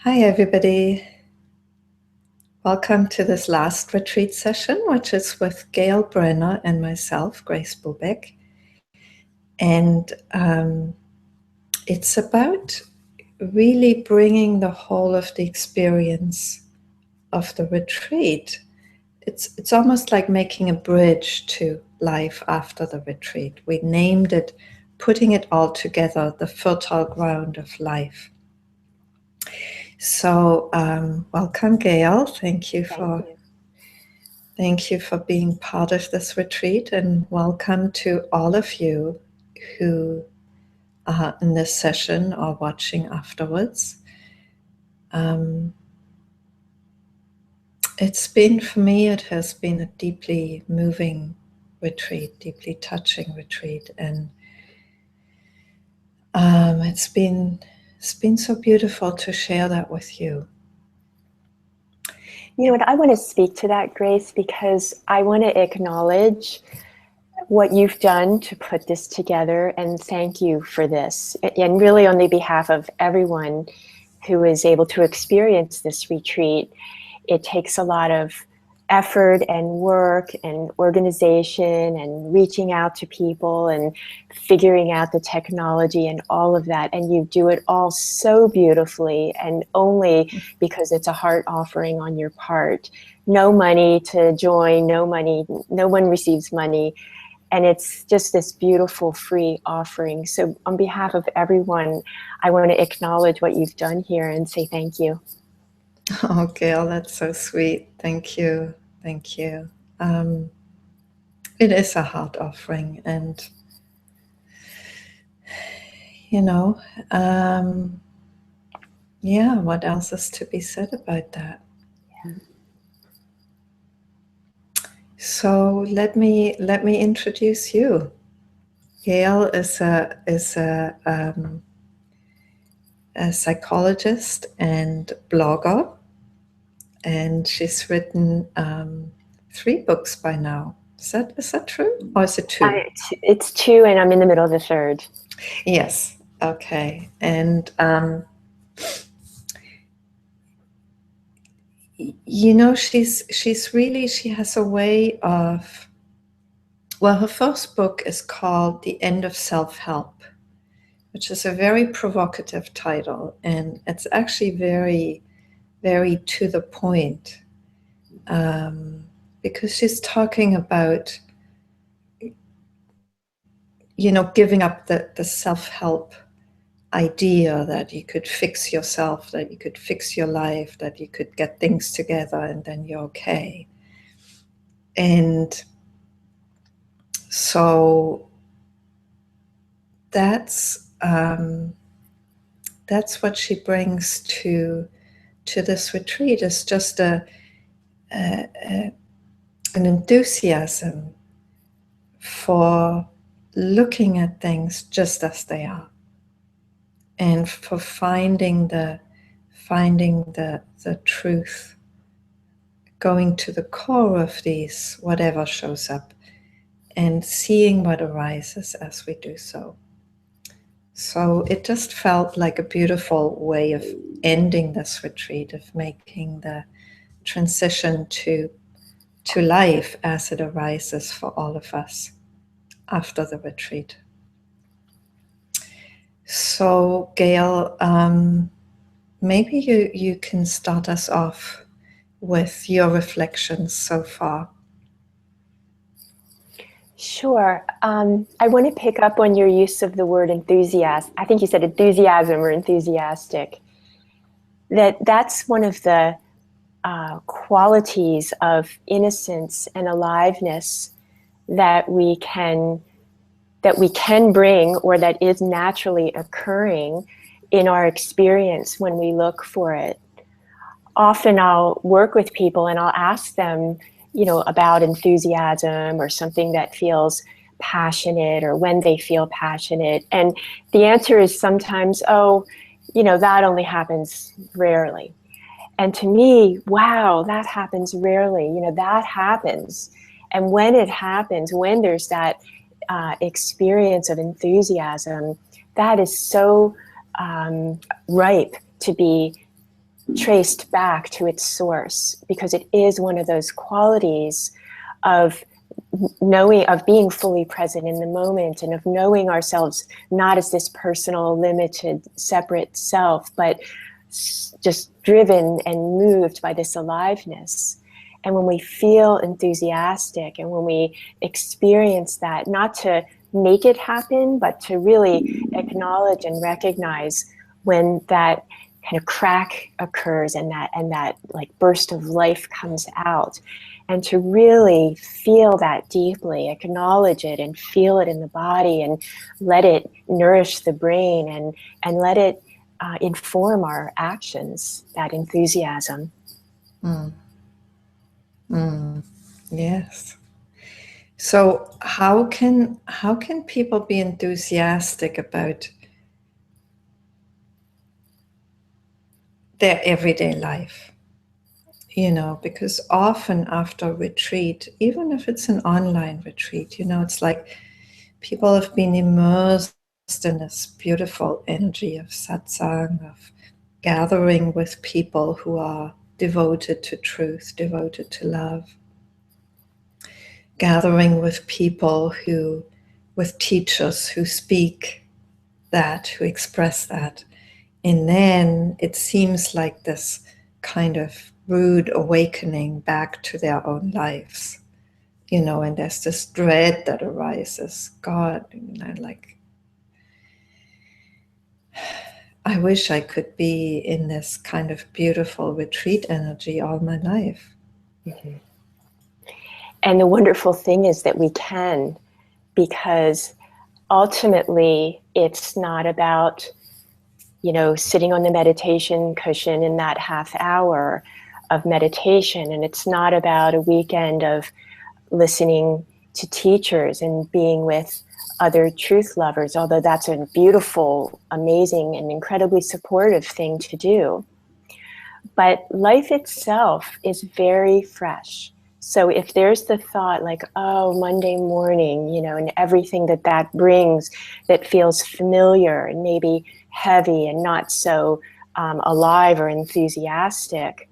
Hi, everybody. Welcome to this last retreat session, which is with Gail Brenner and myself, Grace Bubeck. And it's about really bringing the whole of the experience of the retreat. It's almost like making a bridge to life after the retreat. We named it, putting it all together, the fertile ground of life. So welcome, Gail. Thank you for being part of this retreat, and welcome to all of you who are in this session or watching afterwards. It's been, for me, it has been a deeply moving retreat, deeply touching retreat, and it's been so beautiful to share that with you. You know what, I want to speak to that, Grace, because I want to acknowledge what you've done to put this together, and thank you for this. And really on the behalf of everyone who is able to experience this retreat, it takes a lot of effort and work and organization and reaching out to people and figuring out the technology and all of that. And you do it all so beautifully, and only because it's a heart offering on your part. No money to join, no money, no one receives money. And it's just this beautiful free offering. So on behalf of everyone, I want to acknowledge what you've done here and say thank you. Oh, Gail, that's so sweet. Thank you. Thank you. It is a heart offering, and yeah, what else is to be said about that? Yeah. So let me introduce you. Gail is a psychologist and blogger, and she's written 3 books by now. Is that true, or is it 2? It's 2, and I'm in the middle of the 3rd. Yes. Okay. And she has a way of, well, her first book is called The End of Self-Help, which is a very provocative title, and it's actually very, very to the point, because she's talking about, giving up the self-help idea that you could fix yourself, that you could fix your life, that you could get things together and then you're okay. And so that's what she brings to this retreat, is just an enthusiasm for looking at things just as they are, and for finding the truth, going to the core of these, whatever shows up, and seeing what arises as we do so. So it just felt like a beautiful way of ending this retreat, of making the transition to life as it arises for all of us after the retreat. So Gail, maybe you can start us off with your reflections so far. Sure. I want to pick up on your use of the word enthusiast. I think you said enthusiasm or enthusiastic. That's one of the qualities of innocence and aliveness that we can bring, or that is naturally occurring in our experience when we look for it. Often I'll work with people and I'll ask them, about enthusiasm or something that feels passionate, or when they feel passionate. And the answer is sometimes, that only happens rarely. And to me, wow, that happens rarely. That happens. And when it happens, when there's that experience of enthusiasm, that is so ripe to be traced back to its source, because it is one of those qualities of knowing, of being fully present in the moment, and of knowing ourselves not as this personal, limited, separate self, but just driven and moved by this aliveness. And when we feel enthusiastic, and when we experience that, not to make it happen, but to really acknowledge and recognize when that kind of crack occurs, and that like burst of life comes out, and to really feel that deeply, acknowledge it and feel it in the body, and let it nourish the brain, and let it inform our actions, that enthusiasm. Yes. So how can people be enthusiastic about their everyday life? You know, because often after retreat, even if it's an online retreat, you know, it's like people have been immersed in this beautiful energy of satsang, of gathering with people who are devoted to truth, devoted to love, gathering with people with teachers who speak that, who express that. And then it seems like this kind of rude awakening back to their own lives, you know, and there's this dread that arises. God, you know, like, I wish I could be in this kind of beautiful retreat energy all my life. Mm-hmm. And the wonderful thing is that we can, because ultimately it's not about, you know, sitting on the meditation cushion in that half hour of meditation, and it's not about a weekend of listening to teachers and being with other truth lovers, although that's a beautiful, amazing, and incredibly supportive thing to do. But life itself is very fresh. So if there's the thought like, oh, Monday morning, you know, and everything that brings that feels familiar and maybe heavy and not so alive or enthusiastic,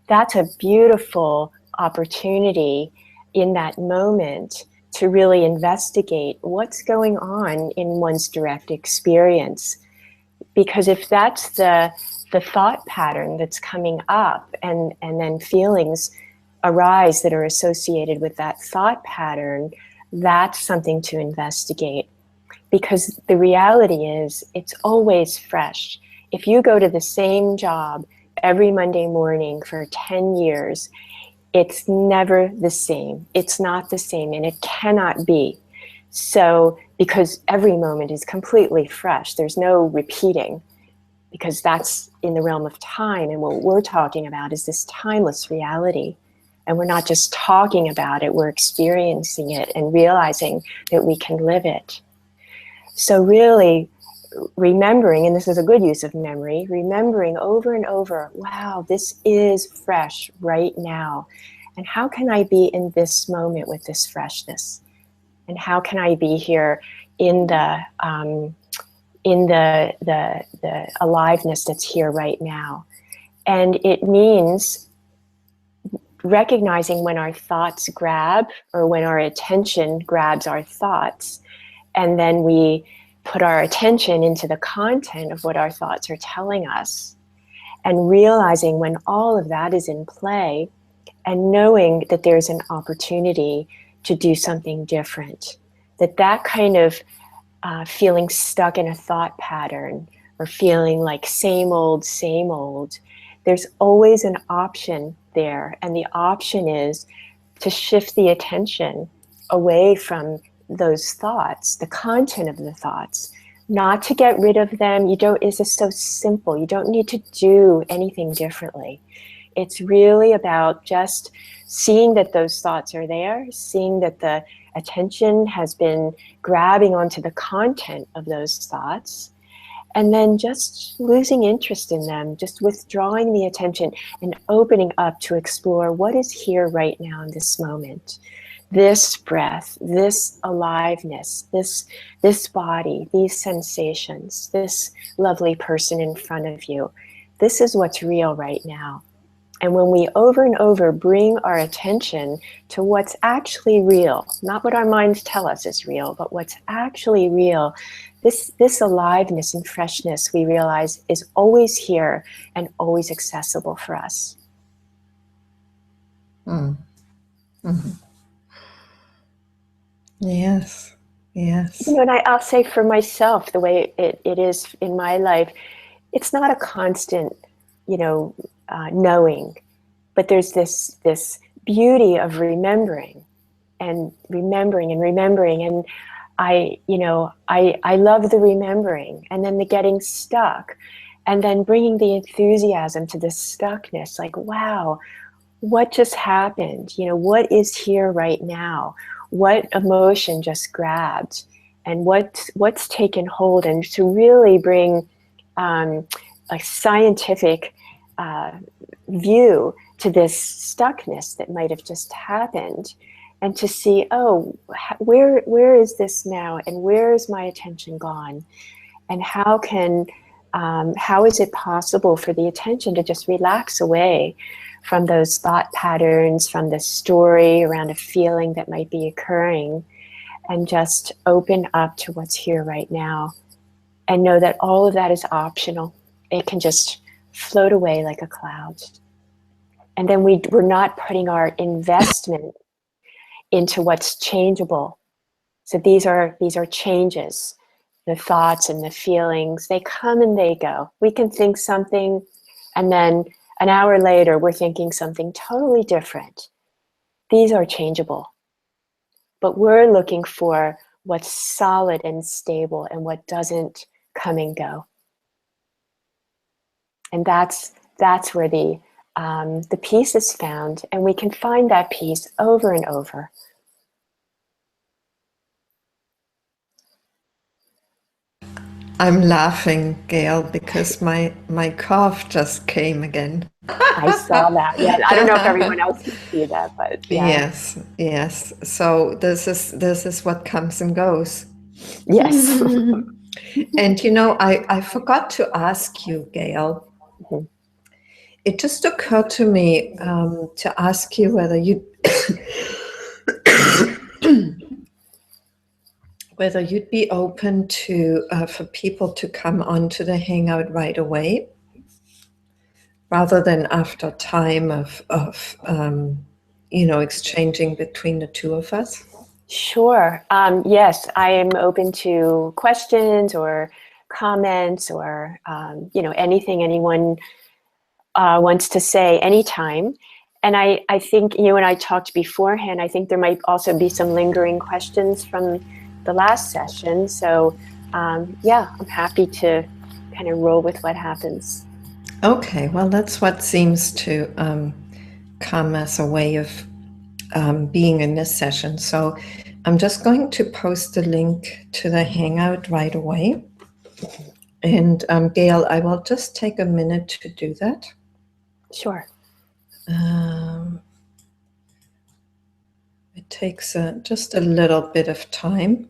that's a beautiful opportunity in that moment to really investigate what's going on in one's direct experience. Because if that's the thought pattern that's coming up, and then feelings arise that are associated with that thought pattern, that's something to investigate. Because the reality is, it's always fresh. If you go to the same job every Monday morning for 10 years, it's never the same. It's not the same, and it cannot be. So, because every moment is completely fresh, there's no repeating, because that's in the realm of time, and what we're talking about is this timeless reality. And we're not just talking about it, we're experiencing it and realizing that we can live it. So really remembering, and this is a good use of memory, remembering over and over, wow, this is fresh right now. And how can I be in this moment with this freshness? And how can I be here in the aliveness that's here right now? And it means recognizing when our thoughts grab, or when our attention grabs our thoughts, and then we put our attention into the content of what our thoughts are telling us, and realizing when all of that is in play, and knowing that there's an opportunity to do something different. That kind of feeling stuck in a thought pattern, or feeling like same old, there's always an option there. And the option is to shift the attention away from those thoughts, the content of the thoughts, not to get rid of them. It's just so simple. You don't need to do anything differently. It's really about just seeing that those thoughts are there, seeing that the attention has been grabbing onto the content of those thoughts, and then just losing interest in them, just withdrawing the attention and opening up to explore what is here right now in this moment. This breath, this aliveness, this body, these sensations, this lovely person in front of you. this is what's real right now. And when we over and over bring our attention to what's actually real, not what our minds tell us is real, but what's actually real, this aliveness and freshness we realize is always here and always accessible for us. Mm-hmm. Yes, yes. You know, and I'll say for myself, the way it is in my life, it's not a constant, knowing, but there's this beauty of remembering and remembering and remembering. And I love the remembering and then the getting stuck and then bringing the enthusiasm to the stuckness. Like, wow, what just happened? What is here right now? What emotion just grabbed? And what's taken hold? And to really bring a scientific view to this stuckness that might have just happened, and to see, oh, where is this now, and where is my attention gone, and how is it possible for the attention to just relax away from those thought patterns, from the story around a feeling that might be occurring, and just open up to what's here right now, and know that all of that is optional. It can just float away like a cloud. And then we're not putting our investment into what's changeable. So these are changes. The thoughts and the feelings, they come and they go. We can think something, and then an hour later, we're thinking something totally different. These are changeable. But we're looking for what's solid and stable and what doesn't come and go. And that's where the peace is found, and we can find that peace over and over. I'm laughing, Gail, because my cough just came again. I saw that. Yeah, I don't know if everyone else can see that, but yeah. Yes. So this is what comes and goes. Yes. And I forgot to ask you, Gail. Mm-hmm. It just occurred to me to ask you whether you'd be open to for people to come onto the hangout right away, rather than after time of exchanging between the two of us. Sure. Yes, I am open to questions or comments or anything anyone wants to say anytime. And I think when I talked beforehand, I think there might also be some lingering questions from the last session. So I'm happy to kind of roll with what happens. Okay, well, that's what seems to come as a way of being in this session. So I'm just going to post the link to the Hangout right away. And Gail, I will just take a minute to do that. Sure. It takes just a little bit of time.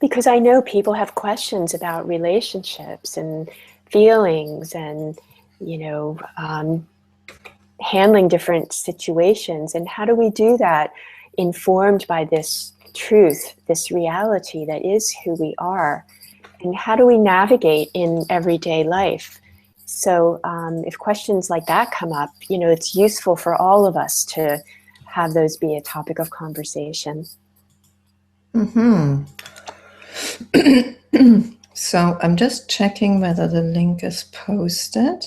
Because I know people have questions about relationships and feelings and, handling different situations. And how do we do that informed by this truth, this reality that is who we are? And how do we navigate in everyday life? So if questions like that come up, it's useful for all of us to have those be a topic of conversation. Mm-hmm. So I'm just checking whether the link is posted.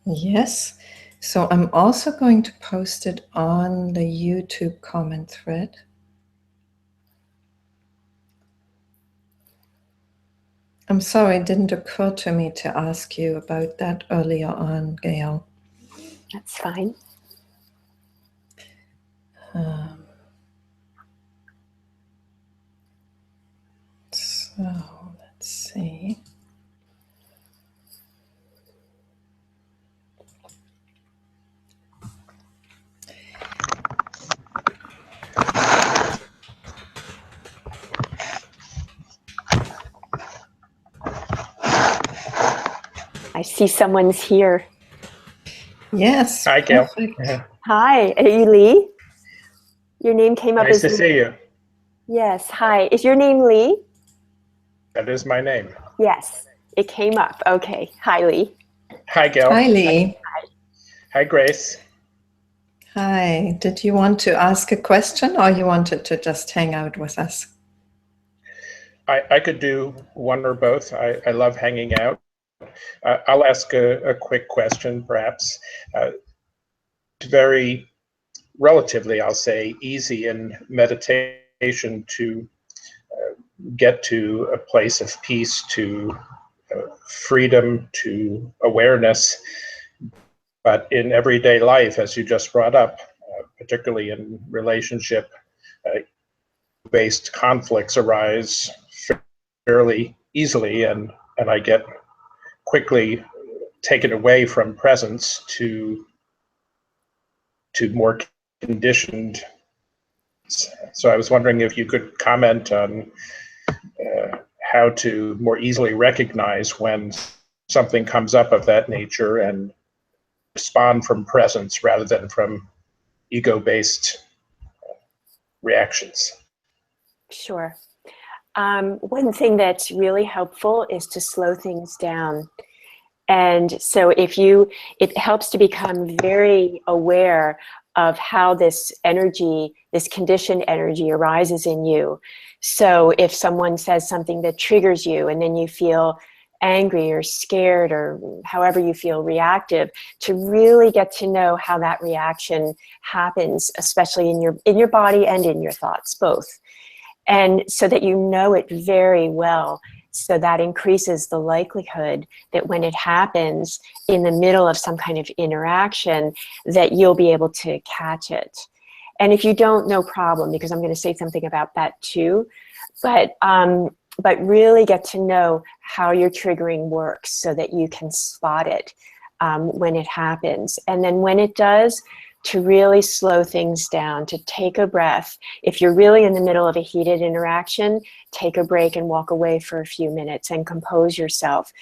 Yes. So I'm also going to post it on the YouTube comment thread. I'm sorry, it didn't occur to me to ask you about that earlier on, Gail. That's fine. So let's see. see someone's here. Yes. Hi, Gail. Hi, are you Lee? Your name came up Nice as to Lee. see you. Yes, hi. Is your name Lee? That is my name. Yes, it came up. Okay. Hi, Lee. Hi, Gail. Hi, Lee. Hi, Grace. Hi. Did you want to ask a question, or you wanted to just hang out with us? I could do one or both. I love hanging out. I'll ask a quick question, perhaps. Very relatively, I'll say, easy in meditation to get to a place of peace, to freedom, to awareness. But in everyday life, as you just brought up, particularly in relationship-based conflicts arise fairly easily, and I get quickly taken away from presence to more conditioned. So I was wondering if you could comment on how to more easily recognize when something comes up of that nature and respond from presence rather than from ego-based reactions. Sure. One thing that's really helpful is to slow things down. And so it helps to become very aware of how this energy, this conditioned energy arises in you. So if someone says something that triggers you and then you feel angry or scared or however you feel reactive, to really get to know how that reaction happens, especially in your body and in your thoughts, both. And so that you know it very well. So that increases the likelihood that when it happens in the middle of some kind of interaction, that you'll be able to catch it. And if you don't, no problem, because I'm going to say something about that too. But really get to know how your triggering works so that you can spot it when it happens. And then when it does, to really slow things down, to take a breath. If you're really in the middle of a heated interaction, take a break and walk away for a few minutes and compose yourself.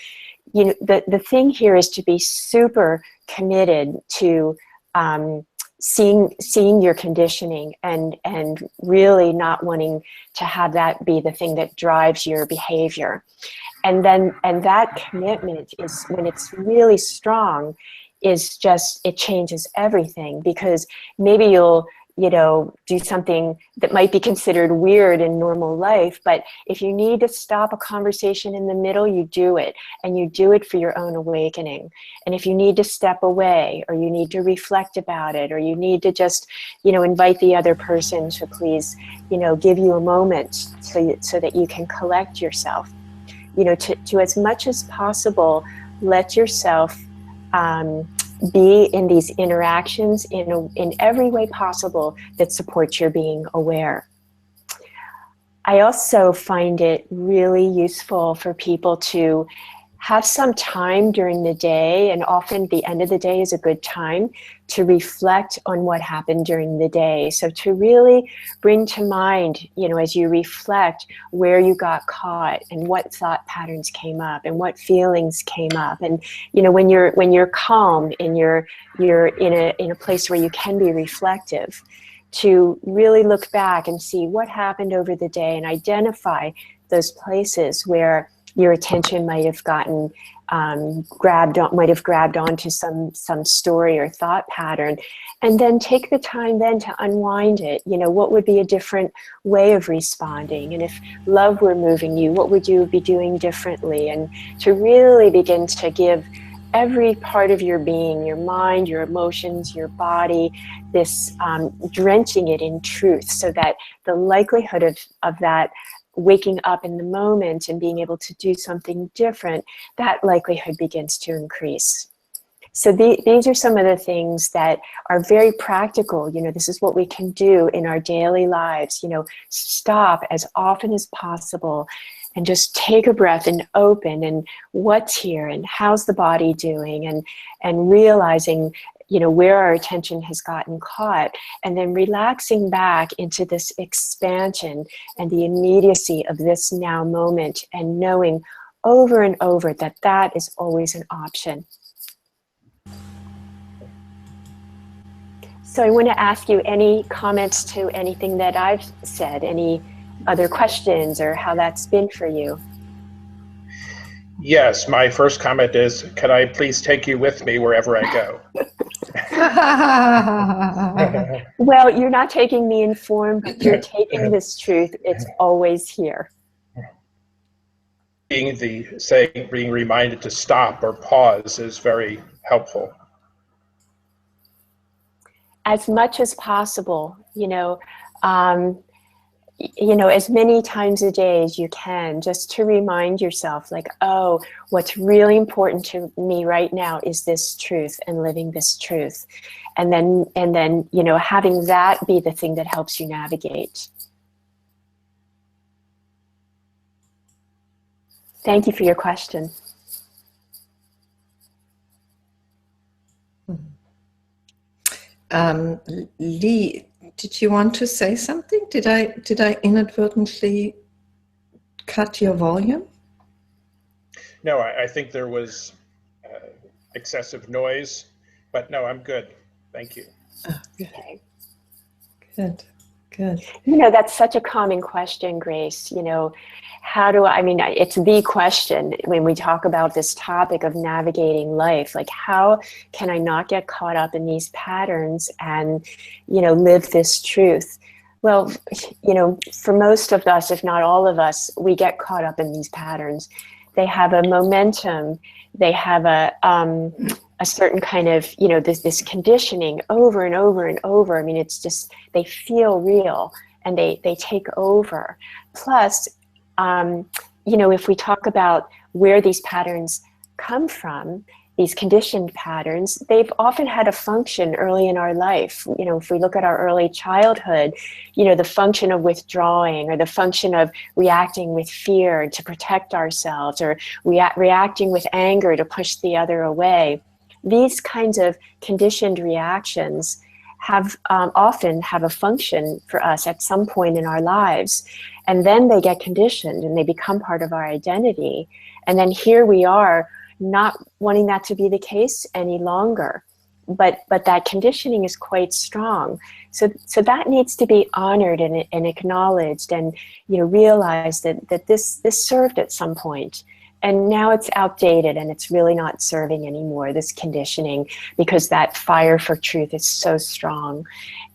You know, the thing here is to be super committed to seeing your conditioning and really not wanting to have that be the thing that drives your behavior. And that commitment is, when it's really strong, is just, it changes everything, because maybe you'll, do something that might be considered weird in normal life, but if you need to stop a conversation in the middle, you do it, and you do it for your own awakening. And if you need to step away, or you need to reflect about it, or you need to just, invite the other person to please, give you a moment so that you can collect yourself, to as much as possible, let yourself be in these interactions in every way possible that supports your being aware. I also find it really useful for people to have some time during the day, and often the end of the day is a good time to reflect on what happened during the day. So to really bring to mind, as you reflect, where you got caught and what thought patterns came up and what feelings came up. And when you're calm and you're in a place where you can be reflective, to really look back and see what happened over the day and identify those places where your attention might have gotten grabbed onto some story or thought pattern, and then take the time then to unwind it. What would be a different way of responding? And if love were moving you, what would you be doing differently? And to really begin to give every part of your being, your mind, your emotions, your body, this drenching it in truth, so that the likelihood of that waking up in the moment and being able to do something different, that likelihood begins to increase. So these are some of the things that are very practical. This is what we can do in our daily lives. Stop as often as possible and just take a breath and open, and what's here and how's the body doing, and realizing where our attention has gotten caught, and then relaxing back into this expansion and the immediacy of this now moment, and knowing over and over that that is always an option. So I want to ask you any comments to anything that I've said, any other questions or how that's been for you? Yes, my first comment is, can I please take you with me wherever I go? Well, you're not taking me in form, but you're taking this truth. It's always here. Being reminded to stop or pause is very helpful. As much as possible, as many times a day as you can, just to remind yourself, like, oh, what's really important to me right now is this truth and living this truth. And then, having that be the thing that helps you navigate. Thank you for your question. Lee, did you want to say something? Did I inadvertently cut your volume? No, I think there was excessive noise, but no, I'm good. Thank you. Oh, okay. Good. That's such a common question, Grace. It's the question when we talk about this topic of navigating life, like, how can I not get caught up in these patterns and, live this truth? Well, for most of us, if not all of us, we get caught up in these patterns. They have a momentum. They have a certain kind of, this conditioning over and over and over. I mean, it's just, they feel real and they take over. Plus, if we talk about where these patterns come from, these conditioned patterns, they've often had a function early in our life. If we look at our early childhood, the function of withdrawing or the function of reacting with fear to protect ourselves, or reacting with anger to push the other away. These kinds of conditioned reactions often have a function for us at some point in our lives. And then they get conditioned and they become part of our identity. And then here we are, not wanting that to be the case any longer. But that conditioning is quite strong. So that needs to be honored and acknowledged, and realized that this served at some point. And now it's outdated and it's really not serving anymore, this conditioning, because that fire for truth is so strong.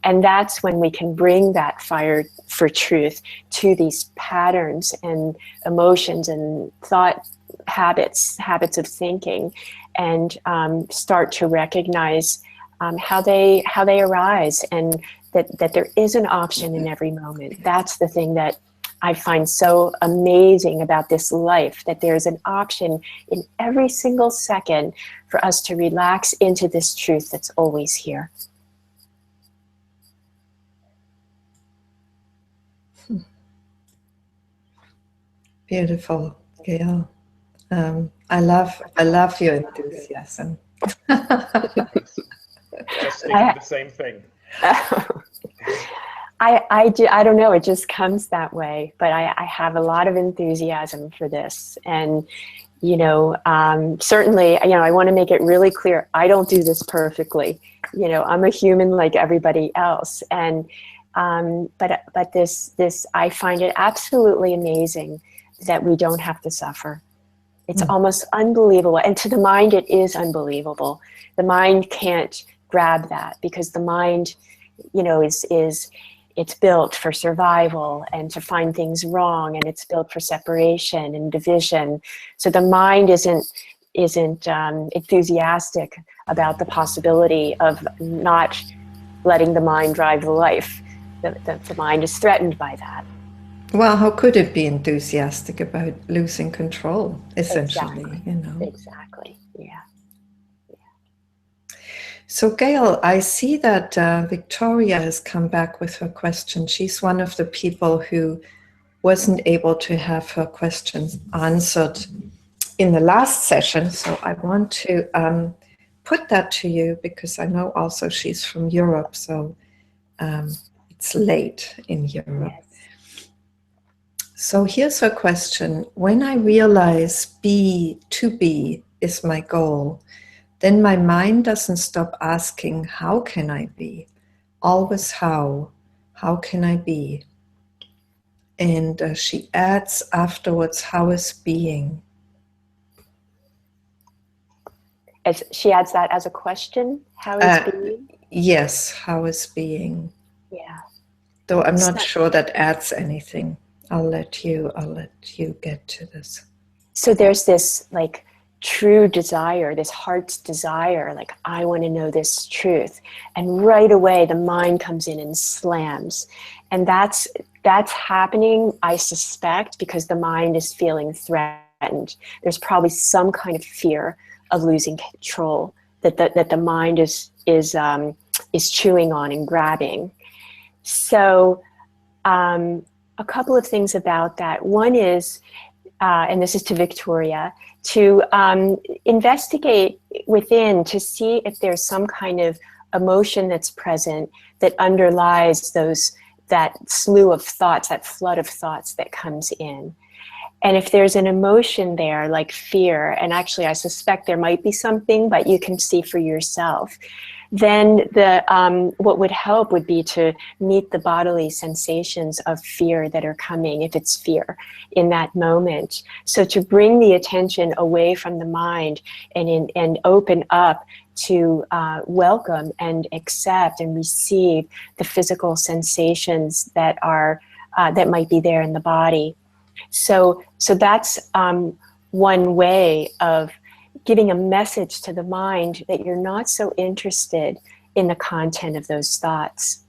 And that's when we can bring that fire for truth to these patterns and emotions and thought habits of thinking, and start to recognize how they arise, and that there is an option in every moment. That's the thing that I find so amazing about this life, that there's an option in every single second for us to relax into this truth that's always here. Beautiful, Gail. I love your enthusiasm. Just thinking the same thing. I don't know, it just comes that way, but I have a lot of enthusiasm for this. And, certainly, I want to make it really clear, I don't do this perfectly. I'm a human like everybody else. And, but this, I find it absolutely amazing that we don't have to suffer. It's almost unbelievable. And to the mind, it is unbelievable. The mind can't grab that, because the mind, it's built for survival and to find things wrong, and it's built for separation and division. So the mind isn't enthusiastic about the possibility of not letting the mind drive the life. The mind is threatened by that. Well, how could it be enthusiastic about losing control, essentially? Exactly. Yeah. So, Gail, I see that Victoria has come back with her question. She's one of the people who wasn't able to have her questions answered in the last session. So I want to put that to you, because I know also she's from Europe, so it's late in Europe. Yes. So here's a question. When I realize to be is my goal, then my mind doesn't stop asking, how can I be? Always how can I be? And she adds afterwards, how is being? As she adds that as a question, how is being? Yes, how is being? Yeah. Though I'm not sure that adds anything. I'll let you get to this. So there's this like true desire, this heart's desire, like I want to know this truth. And right away the mind comes in and slams. And that's happening, I suspect, because the mind is feeling threatened. There's probably some kind of fear of losing control that the mind is chewing on and grabbing. So a couple of things about that. One is, and this is to Victoria, to investigate within to see if there's some kind of emotion that's present that underlies that slew of thoughts, that flood of thoughts that comes in. And if there's an emotion there, like fear, and actually I suspect there might be something, but you can see for yourself, then what would help would be to meet the bodily sensations of fear that are coming, if it's fear, in that moment. So to bring the attention away from the mind and open up to welcome and accept and receive the physical sensations that are that might be there in the body. So that's one way of giving a message to the mind that you're not so interested in the content of those thoughts.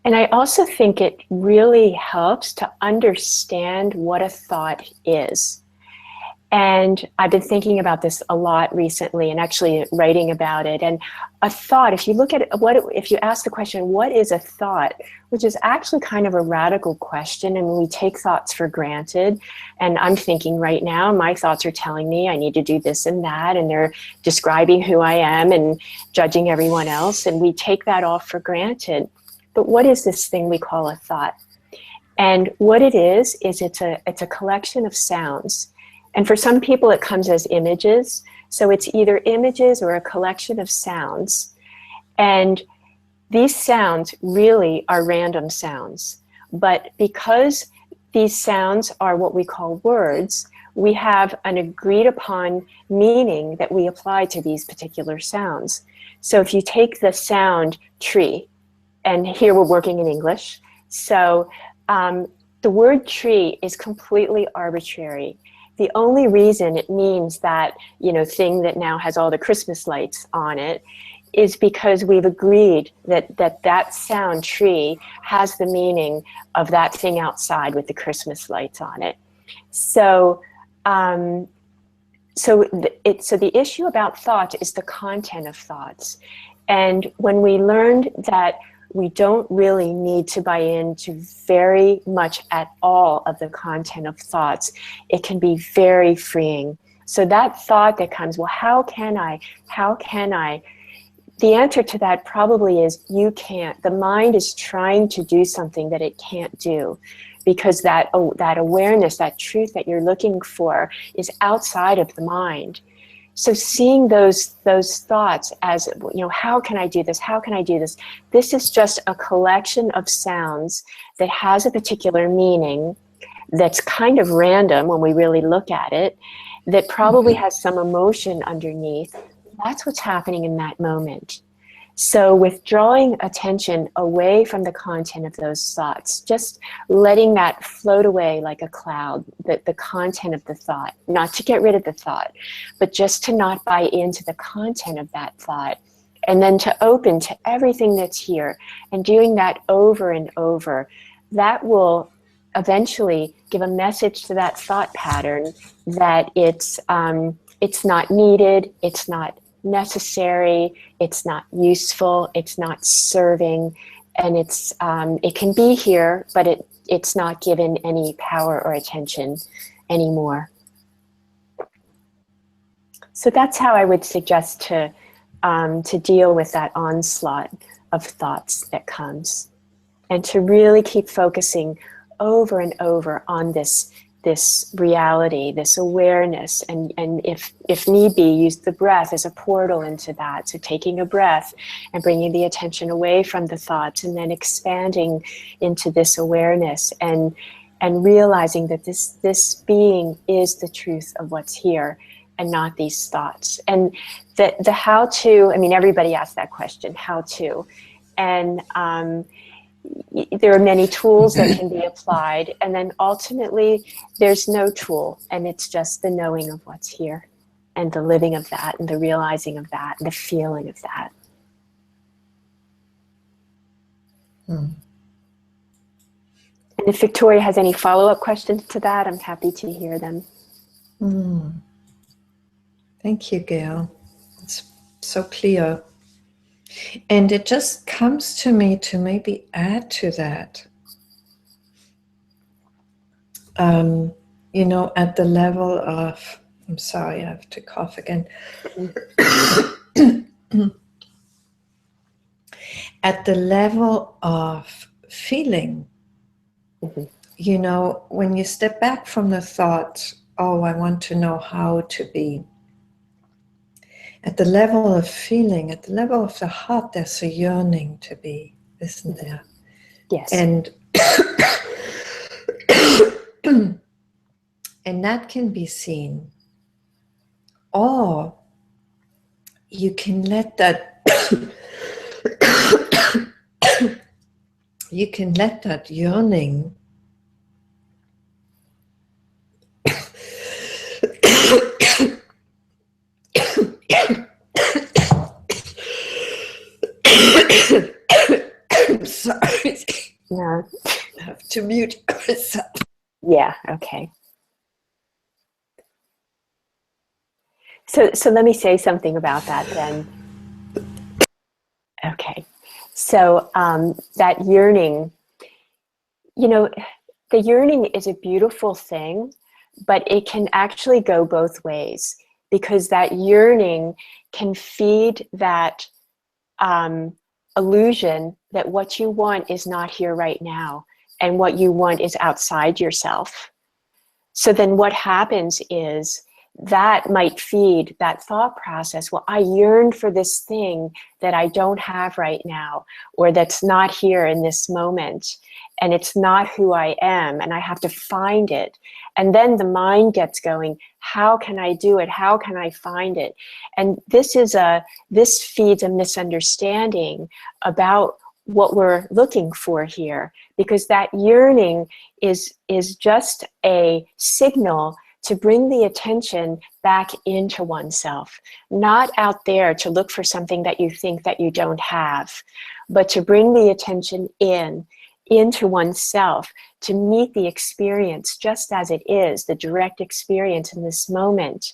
And I also think it really helps to understand what a thought is. And I've been thinking about this a lot recently and actually writing about it. And a thought, if you look at it, if you ask the question, what is a thought? Which is actually kind of a radical question, and we take thoughts for granted. And I'm thinking right now, my thoughts are telling me I need to do this and that, and they're describing who I am and judging everyone else, and we take that all for granted. But what is this thing we call a thought? And what it is it's a collection of sounds. And for some people it comes as images. So it's either images or a collection of sounds. And these sounds really are random sounds. But because these sounds are what we call words, we have an agreed upon meaning that we apply to these particular sounds. So if you take the sound tree, and here we're working in English, so the word tree is completely arbitrary. The only reason it means that, thing that now has all the Christmas lights on it is because we've agreed that sound tree has the meaning of that thing outside with the Christmas lights on it. So, the issue about thought is the content of thoughts. And when we learned that we don't really need to buy into very much at all of the content of thoughts, it can be very freeing. So that thought that comes, well, how can I? The answer to that probably is you can't. The mind is trying to do something that it can't do, because that awareness, that truth that you're looking for is outside of the mind. So seeing those thoughts as, how can I do this? How can I do this? This is just a collection of sounds that has a particular meaning that's kind of random when we really look at it, that probably has some emotion underneath. That's what's happening in that moment. So withdrawing attention away from the content of those thoughts, just letting that float away like a cloud, the content of the thought, not to get rid of the thought, but just to not buy into the content of that thought, and then to open to everything that's here, and doing that over and over, that will eventually give a message to that thought pattern that it's not needed, it's not necessary, it's not useful, it's not serving, and it can be here, but it's not given any power or attention anymore. So that's how I would suggest to deal with that onslaught of thoughts that comes, and to really keep focusing over and over on this reality, this awareness, and if need be, use the breath as a portal into that. So taking a breath and bringing the attention away from the thoughts, and then expanding into this awareness, and realizing that this being is the truth of what's here, and not these thoughts. And the how to, I mean, everybody asks that question, how to, and there are many tools that can be applied, and then ultimately there's no tool, and it's just the knowing of what's here, and the living of that, and the realizing of that, and the feeling of that. And if Victoria has any follow-up questions to that, I'm happy to hear them. Thank you, Gail. It's so clear. And it just comes to me to maybe add to that, you know, at the level of, I'm sorry, I have to cough again. At the level of feeling, you know, when you step back from the thought, oh, I want to know how to be. At the level of feeling, at the level of the heart, there's a yearning to be, isn't there? Yes. And and that can be seen. Or you can let that you can let that yearning I'm sorry. No. I have to mute myself. Yeah, okay. So let me say something about that then. Okay. So that yearning, you know, the yearning is a beautiful thing, but it can actually go both ways, because that yearning can feed that illusion that what you want is not here right now, and what you want is outside yourself. So then what happens is that might feed that thought process. Well, I yearn for this thing that I don't have right now, or that's not here in this moment, and it's not who I am, and I have to find it. And then the mind gets going, how can I do it? How can I find it? And this feeds a misunderstanding about what we're looking for here, because that yearning is just a signal to bring the attention back into oneself, not out there to look for something that you think that you don't have, but to bring the attention into oneself, to meet the experience just as it is, the direct experience in this moment,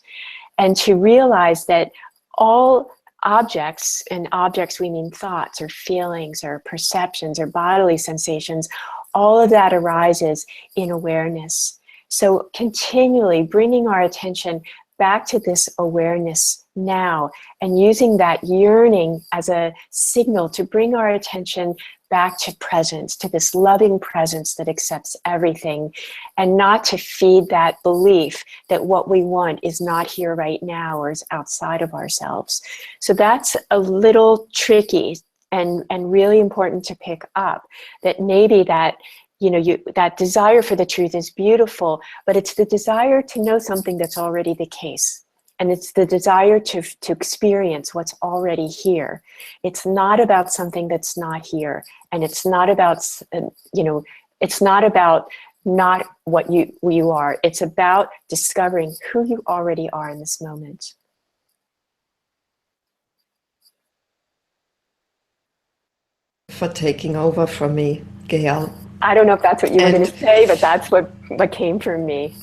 and to realize that all objects, and objects we mean thoughts or feelings or perceptions or bodily sensations, all of that arises in awareness. So continually bringing our attention back to this awareness now, and using that yearning as a signal to bring our attention back to presence, to this loving presence that accepts everything, and not to feed that belief that what we want is not here right now or is outside of ourselves. So that's a little tricky and really important to pick up, that maybe that, you know, that desire for the truth is beautiful, but it's the desire to know something that's already the case. And it's the desire to experience what's already here. It's not about something that's not here. And it's not about, you know, it's not about not what you are. It's about discovering who you already are in this moment. For taking over from me, Gail. I don't know if that's what you were going to say, but that's what came from me.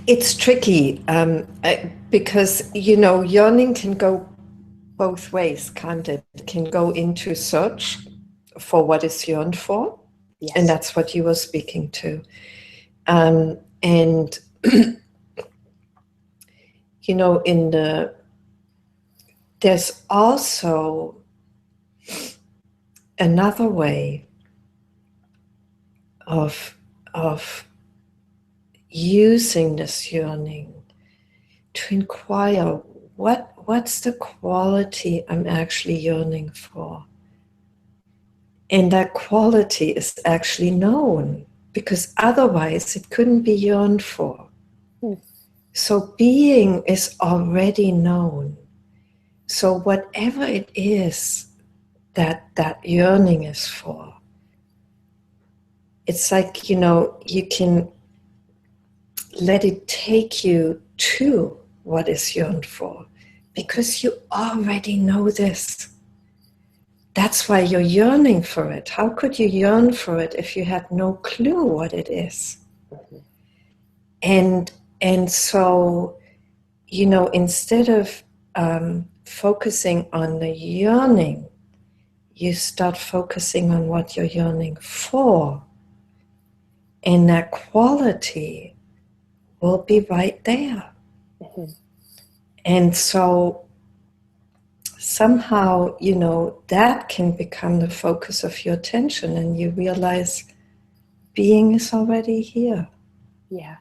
It's tricky because, you know, yearning can go both ways, can't it? It can go into search for what is yearned for. Yes. And that's what you were speaking to. And, you know, there's also another way of using this yearning to inquire what's the quality I'm actually yearning for. And that quality is actually known, because otherwise it couldn't be yearned for. So being is already known. So whatever it is that yearning is for, it's like, you can let it take you to what is yearned for, because you already know this. That's why you're yearning for it. How could you yearn for it if you had no clue what it is? And so, instead of focusing on the yearning, you start focusing on what you're yearning for. And that quality will be right there. And so somehow, that can become the focus of your attention, and you realize being is already here. Yeah.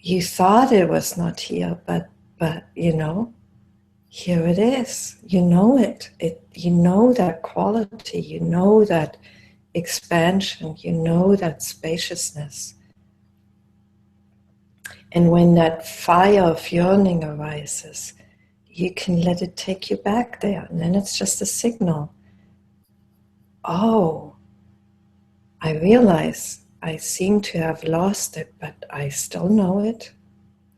You thought it was not here, but here it is. You know it. You know that quality. You know that expansion. You know that spaciousness. And when that fire of yearning arises, you can let it take you back there. And then it's just a signal. Oh, I realize I seem to have lost it, but I still know it.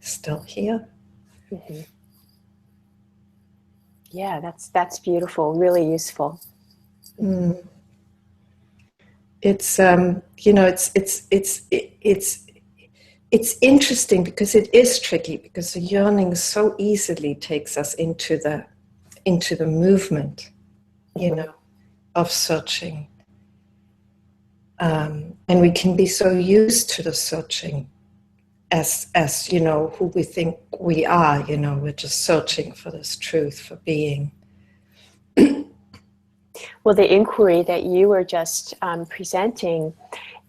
Still here. Yeah, that's beautiful. Really useful. It's it's interesting because it is tricky, because the yearning so easily takes us into the movement, of searching. And we can be so used to the searching as who we think we are, we're just searching for this truth, for being. Well, the inquiry that you were just presenting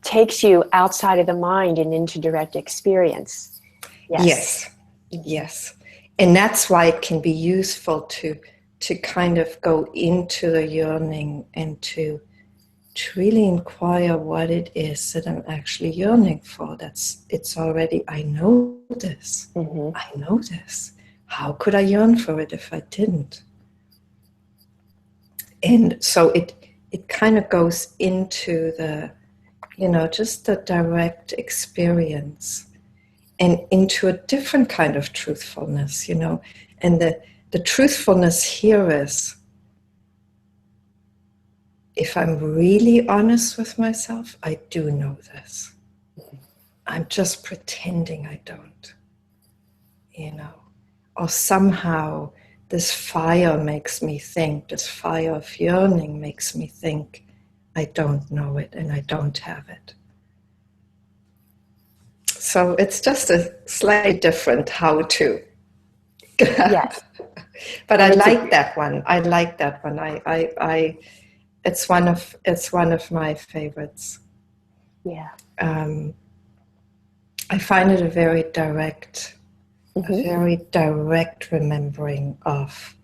takes you outside of the mind and into direct experience. Yes. And that's why it can be useful to kind of go into the yearning and to really inquire what it is that I'm actually yearning for. It's already, I know this. I know this. How could I yearn for it if I didn't? And so it kind of goes into the, just the direct experience, and into a different kind of truthfulness, And the truthfulness here is, if I'm really honest with myself, I do know this. I'm just pretending I don't, Or somehow this fire makes me think, this fire of yearning makes me think I don't know it and I don't have it. So it's just a slightly different how to. Yes. But I like that one. It's one of my favorites. Yeah. I find it a very direct remembering of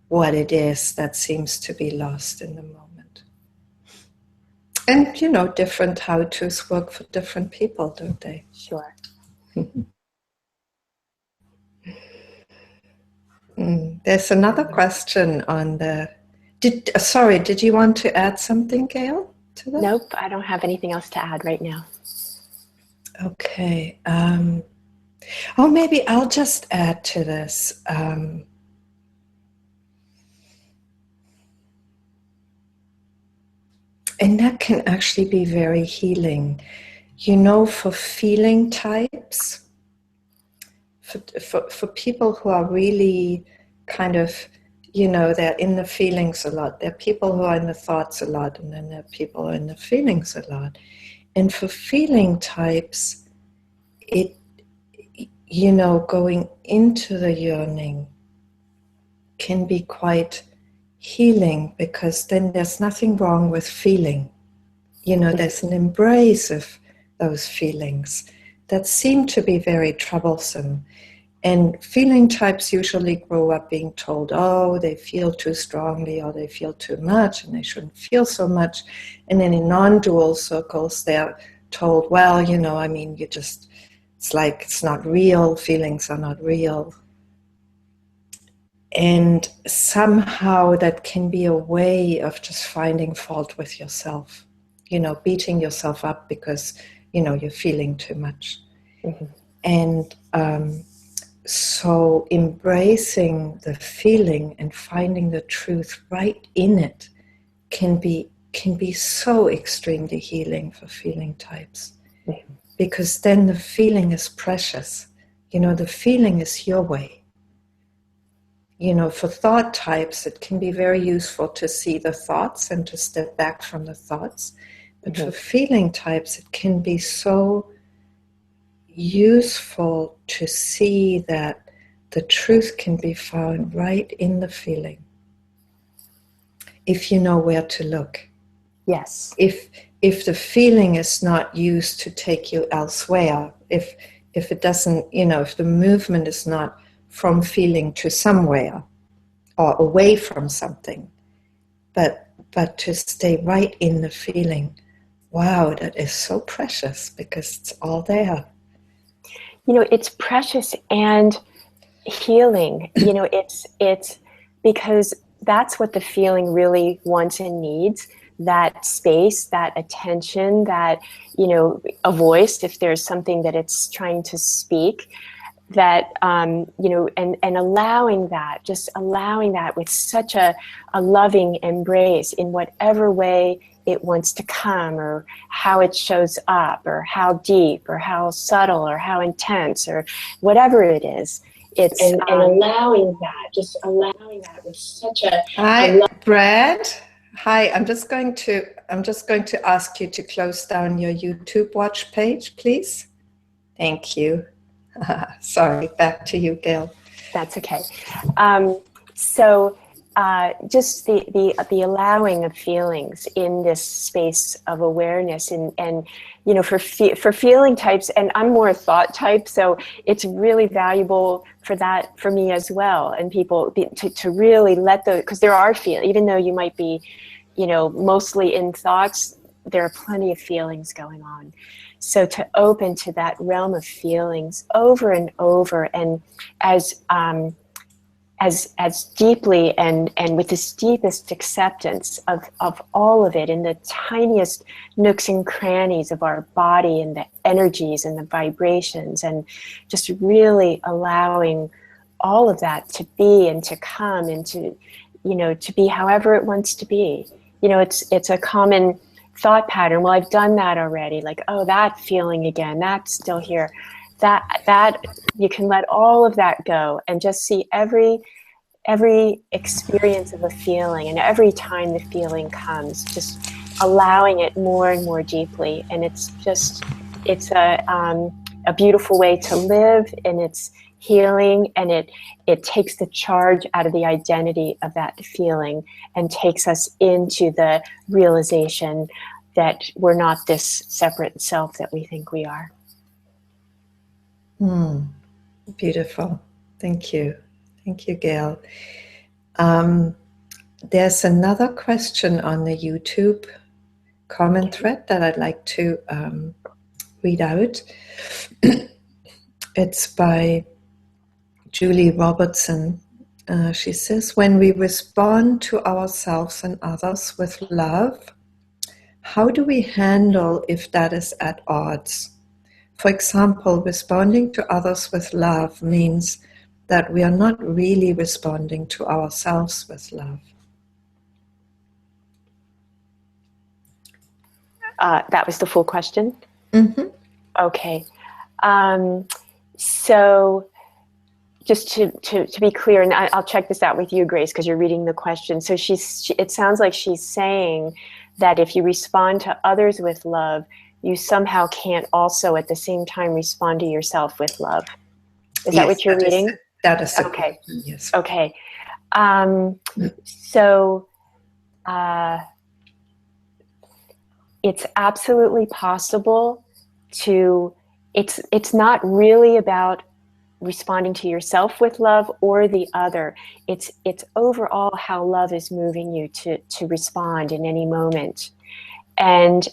what it is that seems to be lost in the moment. And different how-tos work for different people, don't they? Sure. There's another question on the. Did you want to add something, Gail, to that? Nope, I don't have anything else to add right now. Okay. Maybe I'll just add to this. And that can actually be very healing. For feeling types, for people who are really kind of, they're in the feelings a lot. There are people who are in the thoughts a lot, and then there are people who are in the feelings a lot. And for feeling types, it, going into the yearning can be quite healing, because then there's nothing wrong with feeling. There's an embrace of those feelings that seem to be very troublesome. And feeling types usually grow up being told, oh, they feel too strongly or they feel too much and they shouldn't feel so much. And then in non-dual circles, they're told, well, it's like it's not real, feelings are not real. And somehow that can be a way of just finding fault with yourself, beating yourself up because, you're feeling too much. Mm-hmm. And so embracing the feeling and finding the truth right in it can be so extremely healing for feeling types. Mm-hmm. Because then the feeling is precious. The feeling is your way. For thought types, it can be very useful to see the thoughts and to step back from the thoughts. But Mm-hmm. for feeling types, it can be so useful to see that the truth can be found right in the feeling, if you know where to look. Yes. If the feeling is not used to take you elsewhere, if it doesn't, if the movement is not from feeling to somewhere or away from something, but to stay right in the feeling, wow, that is so precious because it's all there. It's precious and healing. It's because that's what the feeling really wants and needs. That space, that attention, that, a voice, if there's something that it's trying to speak, that, and allowing that with such a loving embrace in whatever way it wants to come, or how it shows up, or how deep, or how subtle, or how intense, or whatever it is. It's and allowing that with such a... Hi, Brad. Hi, I'm just going to ask you to close down your YouTube watch page, please. Thank you. Sorry, back to you, Gail. That's okay. Just the allowing of feelings in this space of awareness, and for feeling types, and I'm more a thought type, so it's really valuable for me as well, and people to really let those, because there are feelings, even though you might be mostly in thoughts, there are plenty of feelings going on. So to open to that realm of feelings over and over, and as deeply and with this deepest acceptance of all of it in the tiniest nooks and crannies of our body, and the energies and the vibrations, and just really allowing all of that to be and to come and to be however it wants to be. It's a common thought pattern. Well, I've done that already. Like, oh, that feeling again, that's still here. That you can let all of that go and just see every experience of a feeling, and every time the feeling comes, just allowing it more and more deeply. And it's a beautiful way to live, and it's healing, and it takes the charge out of the identity of that feeling and takes us into the realization that we're not this separate self that we think we are. Beautiful. Thank you. Thank you, Gail. There's another question on the YouTube comment thread that I'd like to read out. It's by Julie Robertson. She says, when we respond to ourselves and others with love, how do we handle if that is at odds? For example, responding to others with love means that we are not really responding to ourselves with love. That was the full question? Mm-hmm. Okay. So just to be clear, and I'll check this out with you, Grace, because you're reading the question. So it sounds like she's saying that if you respond to others with love, you somehow can't also at the same time respond to yourself with love. Is that what you're reading? That is okay. Question, yes. Okay. it's absolutely possible to, it's not really about responding to yourself with love or the other. It's overall how love is moving you to respond in any moment. And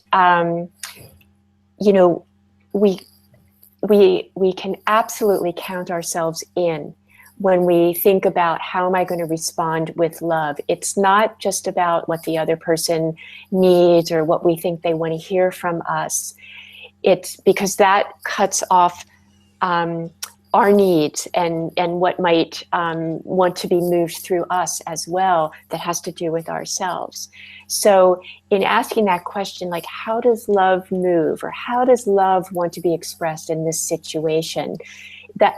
you know, we can absolutely count ourselves in when we think about how am I going to respond with love. It's not just about what the other person needs or what we think they want to hear from us. It's because that cuts off our needs and what might want to be moved through us as well, that has to do with ourselves. So in asking that question, like, how does love move, or how does love want to be expressed in this situation?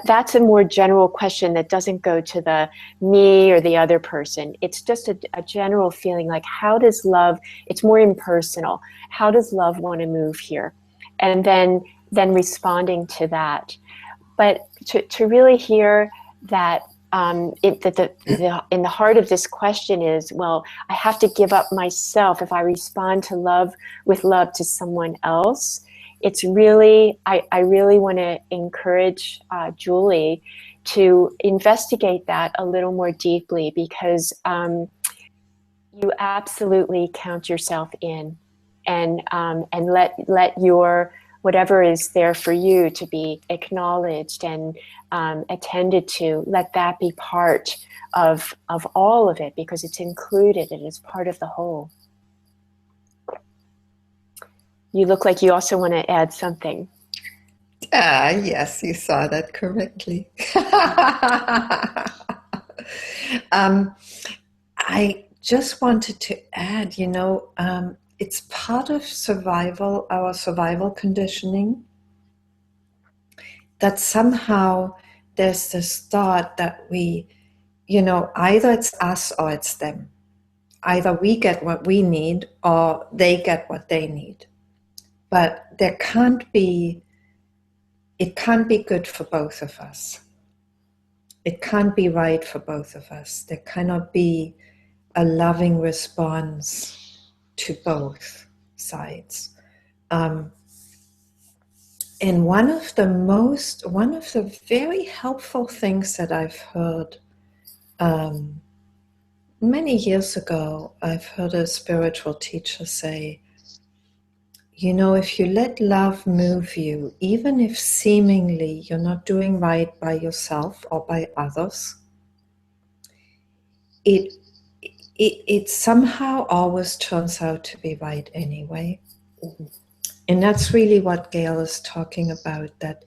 That's a more general question that doesn't go to the me or the other person. It's just a general feeling, like, how does love, it's more impersonal. How does love want to move here? And then responding to that. But to really hear that in the heart of this question is, well, I have to give up myself if I respond to love with love to someone else. It's really, I really want to encourage Julie to investigate that a little more deeply, because you absolutely count yourself in, and let your whatever is there for you to be acknowledged and attended to, let that be part of all of it, because it's included, it is part of the whole. You look like you also want to add something. Yes, you saw that correctly. I just wanted to add, it's part of survival, our survival conditioning, that somehow there's this thought that we, either it's us or it's them. Either we get what we need or they get what they need. But it can't be good for both of us. It can't be right for both of us. There cannot be a loving response to both sides. And one of the very helpful things that I've heard many years ago, I've heard a spiritual teacher say, if you let love move you, even if seemingly you're not doing right by yourself or by others, it somehow always turns out to be right anyway. Mm-hmm. And that's really what Gail is talking about, that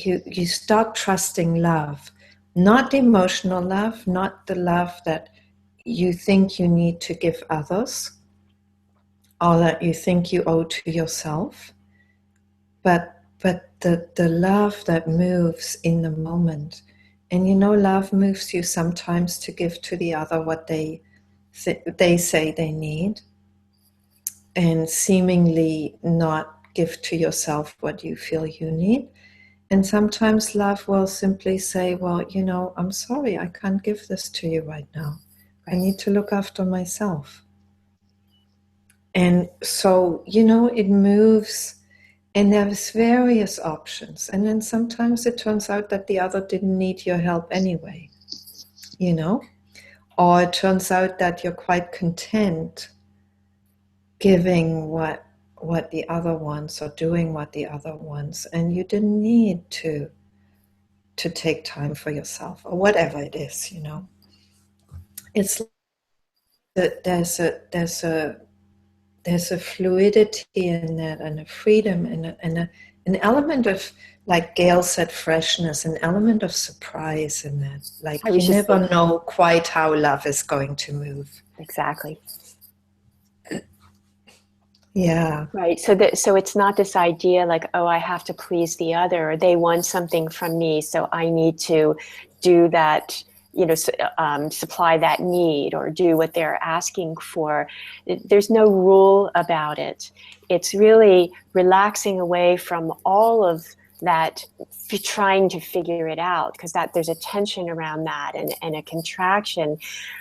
you start trusting love, not emotional love, not the love that you think you need to give others, or that you think you owe to yourself, but the love that moves in the moment. And love moves you sometimes to give to the other what they say they need, and seemingly not give to yourself what you feel you need. And sometimes love will simply say, well, I'm sorry, I can't give this to you right now. I need to look after myself. And so, it moves, and there's various options. And then sometimes it turns out that the other didn't need your help anyway, or it turns out that you're quite content giving what the other wants, or doing what the other wants, and you didn't need to take time for yourself, or whatever it is. It's that there's a fluidity in that, and a freedom, and an element of, like Gail said, freshness, an element of surprise in that. Like, you never know quite how love is going to move. Exactly. Yeah. Right. So it's not this idea like, oh, I have to please the other, or they want something from me, so I need to do that, supply that need, or do what they're asking for. There's no rule about it. It's really relaxing away from all of that trying to figure it out, because that there's a tension around that and a contraction,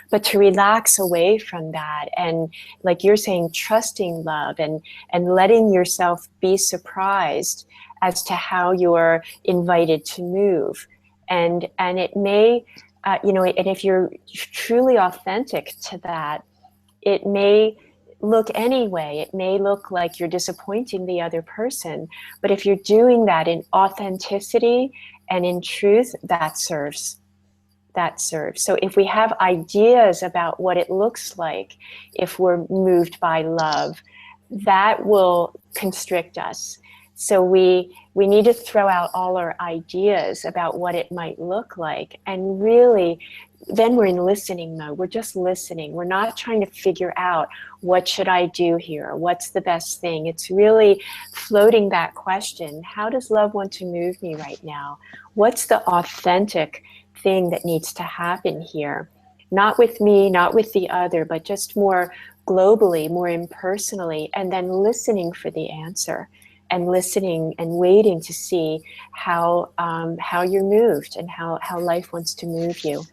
but to relax away from that and, like you're saying, trusting love and letting yourself be surprised as to how you're invited to move. And it may, and if you're truly authentic to that, it may look anyway. It may look like you're disappointing the other person, but if you're doing that in authenticity and in truth, that serves. That serves. So if we have ideas about what it looks like if we're moved by love, that will constrict us. So we need to throw out all our ideas about what it might look like, and really then we're in listening mode. We're just listening. We're not trying to figure out, what should I do here? What's the best thing? It's really floating that question. How does love want to move me right now? What's the authentic thing that needs to happen here? Not with me, not with the other, but just more globally, more impersonally, and then listening for the answer, and listening and waiting to see how you're moved and how life wants to move you.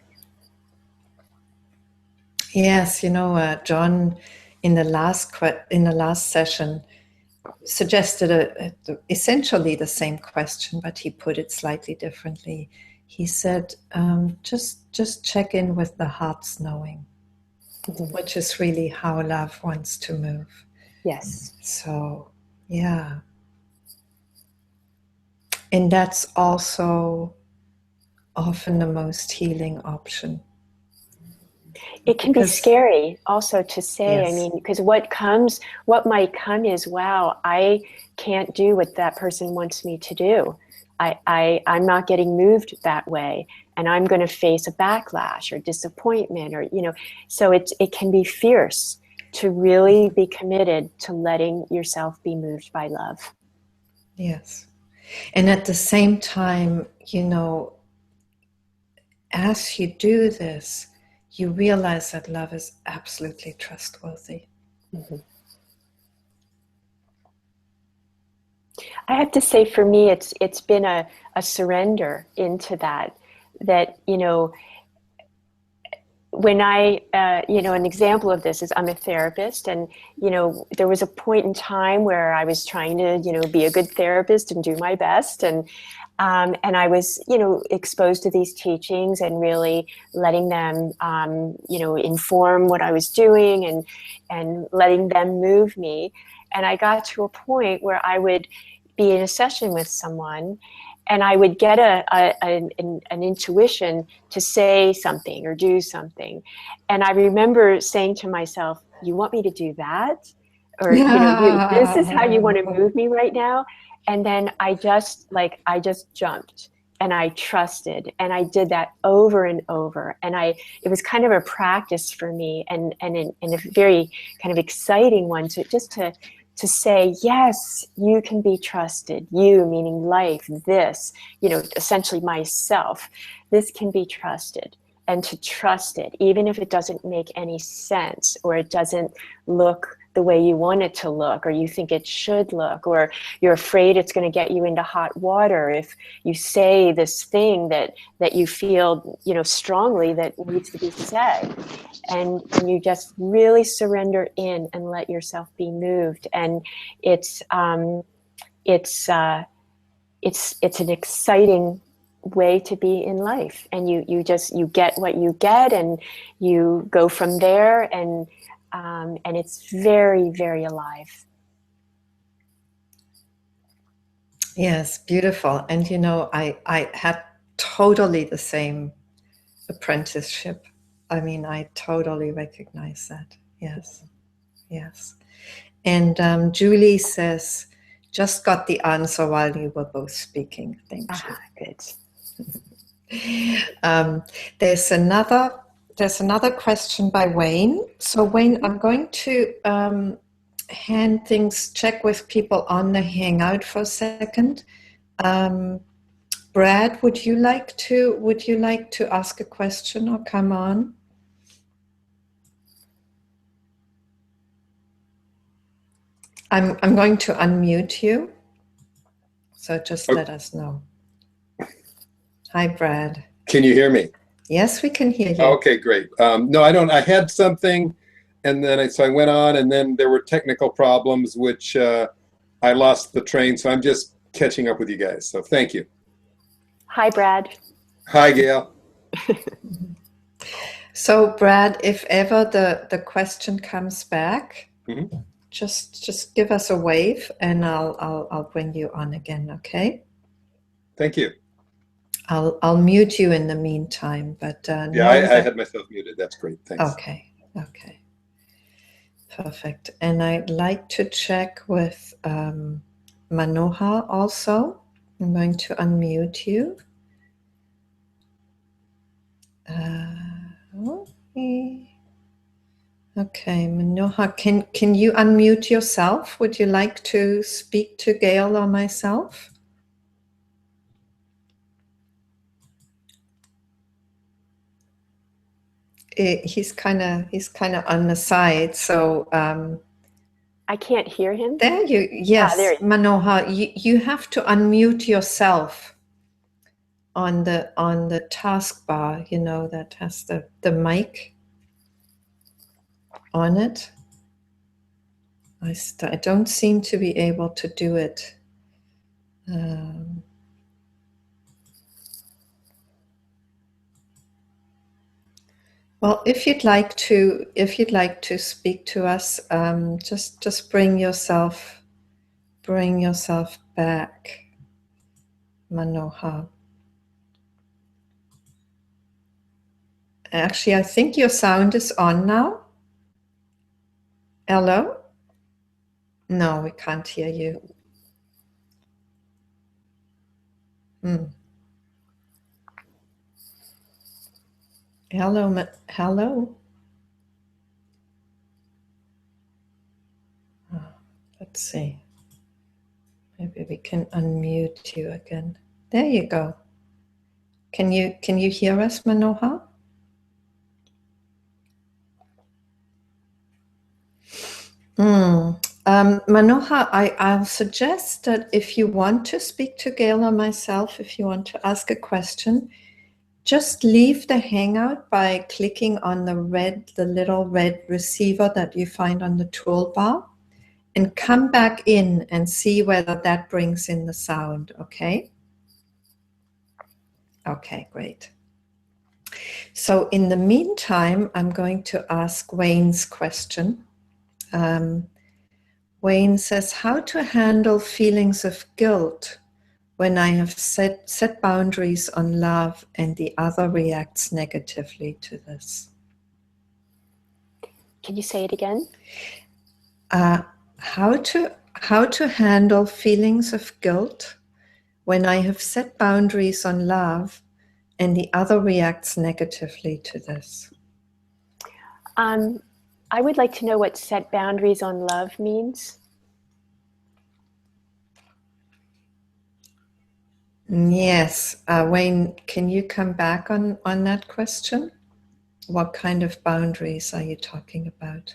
Yes, Jon, in the last session, suggested essentially the same question, but he put it slightly differently. He said, just check in with the heart's knowing, which is really how love wants to move. Yes. So, yeah. And that's also often the most healing option. It can be scary also to say, yes. I mean, because what might come is, wow, I can't do what that person wants me to do. I'm not getting moved that way, and I'm going to face a backlash or disappointment, or, so it can be fierce to really be committed to letting yourself be moved by love. Yes. And at the same time, as you do this, you realize that love is absolutely trustworthy. Mm-hmm. I have to say, for me, it's been a surrender into that, when I, an example of this is, I'm a therapist, and, there was a point in time where I was trying to, be a good therapist and do my best. And I was, exposed to these teachings and really letting them, inform what I was doing and letting them move me. And I got to a point where I would be in a session with someone, and I would get an intuition to say something or do something. And I remember saying to myself, you want me to do that? Or, this is how you want to move me right now? And then I just jumped, and I trusted, and I did that over and over. And it was kind of a practice for me, and a very kind of exciting one to say, yes, you can be trusted. You, meaning life, this, essentially myself, this can be trusted. And to trust it, even if it doesn't make any sense, or it doesn't look the way you want it to look, or you think it should look, or you're afraid it's going to get you into hot water if you say this thing that you feel, strongly that needs to be said. And you just really surrender in and let yourself be moved. And it's an exciting way to be in life. And you get what you get, and you go from there, and it's very, very alive. Yes, beautiful. And I had totally the same apprenticeship. I mean, I totally recognize that. Yes, yes. And Julie says, just got the answer while you were both speaking. Thank you. Good. There's another question by Wayne. So Wayne, I'm going to check with people on the Hangout for a second. Brad, would you like to ask a question or come on? I'm going to unmute you. So just let us know. Hi, Brad. Can you hear me? Yes, we can hear you. Okay, great. No, I don't. I had something, and then so I went on, and then there were technical problems, which I lost the train. So I'm just catching up with you guys. So thank you. Hi, Brad. Hi, Gail. So, Brad, if ever the question comes back, just give us a wave, and I'll bring you on again. Okay. Thank you. I'll mute you in the meantime, but yeah, I had myself muted. That's great. Thanks. Okay. Perfect. And I'd like to check with Manohar also. I'm going to unmute you. Okay, Manohar, can you unmute yourself? Would you like to speak to Gail or myself? He's kind of on the side, so I can't hear him. There you yes, there Manohar, you have to unmute yourself on the taskbar, you know, that has the mic on it. I don't seem to be able to do it. Well, if you'd like to speak to us, just bring yourself back, Manohar. Actually, I think your sound is on now. Hello? No, we can't hear you. Hello. Let's see. Maybe we can unmute you again. There you go. Can you hear us, Manohar? Manohar, I'll suggest that if you want to speak to Gail or myself, if you want to ask a question, just leave the Hangout by clicking on the little red receiver that you find on the toolbar, and come back in and see whether that brings in the sound, okay? Okay, great. So in the meantime, I'm going to ask Wayne's question. Wayne says, how to handle feelings of guilt when I have set boundaries on love and the other reacts negatively to this. Can you say it again? How to handle feelings of guilt when I have set boundaries on love and the other reacts negatively to this. I would like to know what set boundaries on love means. Yes, Wayne, can you come back on that question? What kind of boundaries are you talking about?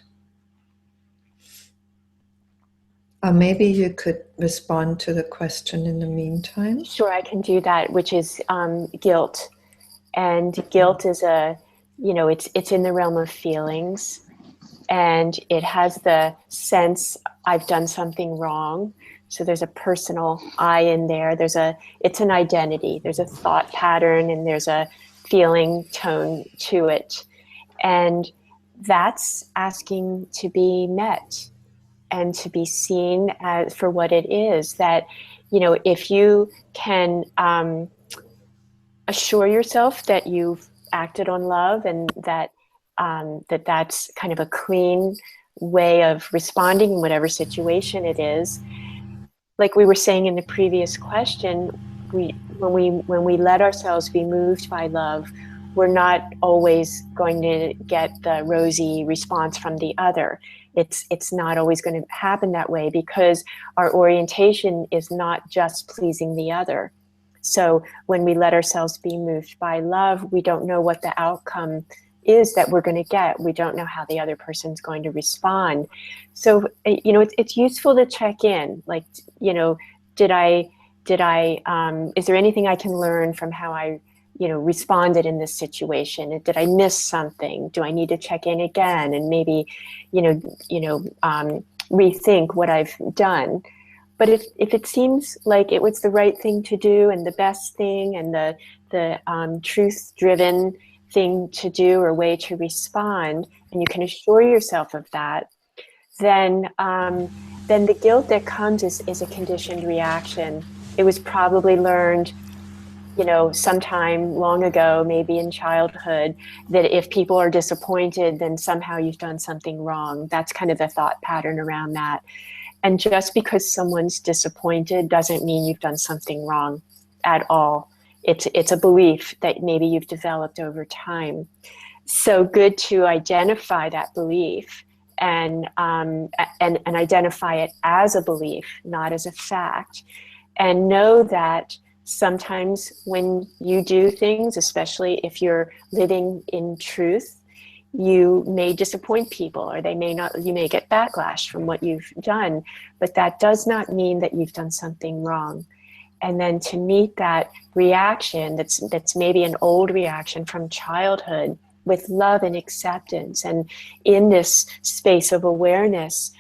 Or maybe you could respond to the question in the meantime. Sure, I can do that, which is guilt. And guilt is it's in the realm of feelings, and it has the sense I've done something wrong. So there's a personal I in there. It's an identity. There's a thought pattern and there's a feeling tone to it. And that's asking to be met and to be seen as for what it is. That, if you can assure yourself that you've acted on love and that's kind of a clean way of responding in whatever situation it is. Like we were saying in the previous question, when we let ourselves be moved by love, we're not always going to get the rosy response from the other. It's not always going to happen that way because our orientation is not just pleasing the other. So when we let ourselves be moved by love, we don't know what the outcome is that we're going to get. We don't know how the other person's going to respond. So, it's useful to check in, like, did I Is there anything I can learn from how I, responded in this situation? Did I miss something? Do I need to check in again and maybe, rethink what I've done? But if it seems like it was the right thing to do and the best thing and the truth-driven thing to do or way to respond, and you can assure yourself of that, then the guilt that comes is a conditioned reaction. It was probably learned, sometime long ago, maybe in childhood, that if people are disappointed, then somehow you've done something wrong. That's kind of the thought pattern around that. And just because someone's disappointed doesn't mean you've done something wrong at all. It's a belief that maybe you've developed over time. So good to identify that belief and identify it as a belief, not as a fact, and know that sometimes when you do things, especially if you're living in truth, you may disappoint people, or you may get backlash from what you've done, but that does not mean that you've done something wrong. And then to meet that reaction that's maybe an old reaction from childhood with love and acceptance, and in this space of awareness,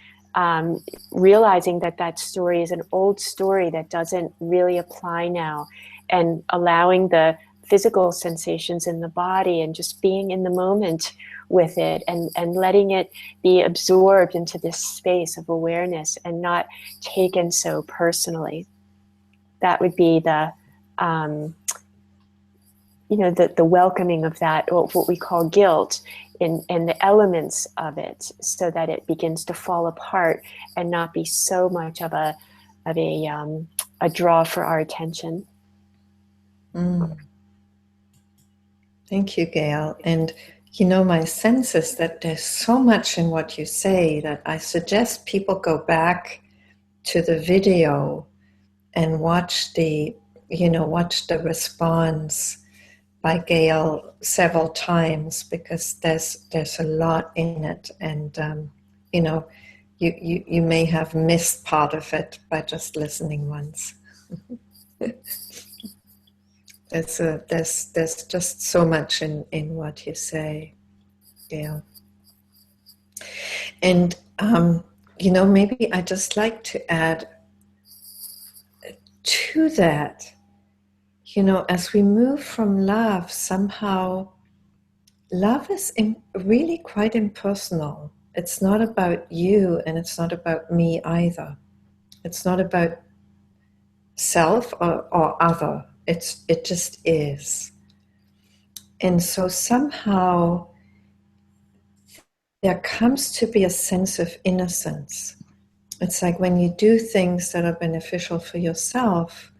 realizing that story is an old story that doesn't really apply now, and allowing the physical sensations in the body and just being in the moment with it, and letting it be absorbed into this space of awareness and not taken so personally. That would be the welcoming of that, or what we call guilt, and the elements of it, so that it begins to fall apart and not be so much of a draw for our attention. Thank you, Gail. And my sense is that there's so much in what you say that I suggest people go back to the video and watch the response by Gail several times, because there's a lot in it, and you may have missed part of it by just listening once. There's just so much in what you say, Gail. And maybe I'd just like to add to that, as we move from love, somehow love is really quite impersonal. It's not about you, and it's not about me either. It's not about self or other. It just is. And so somehow there comes to be a sense of innocence. It's like when you do things that are beneficial for yourself,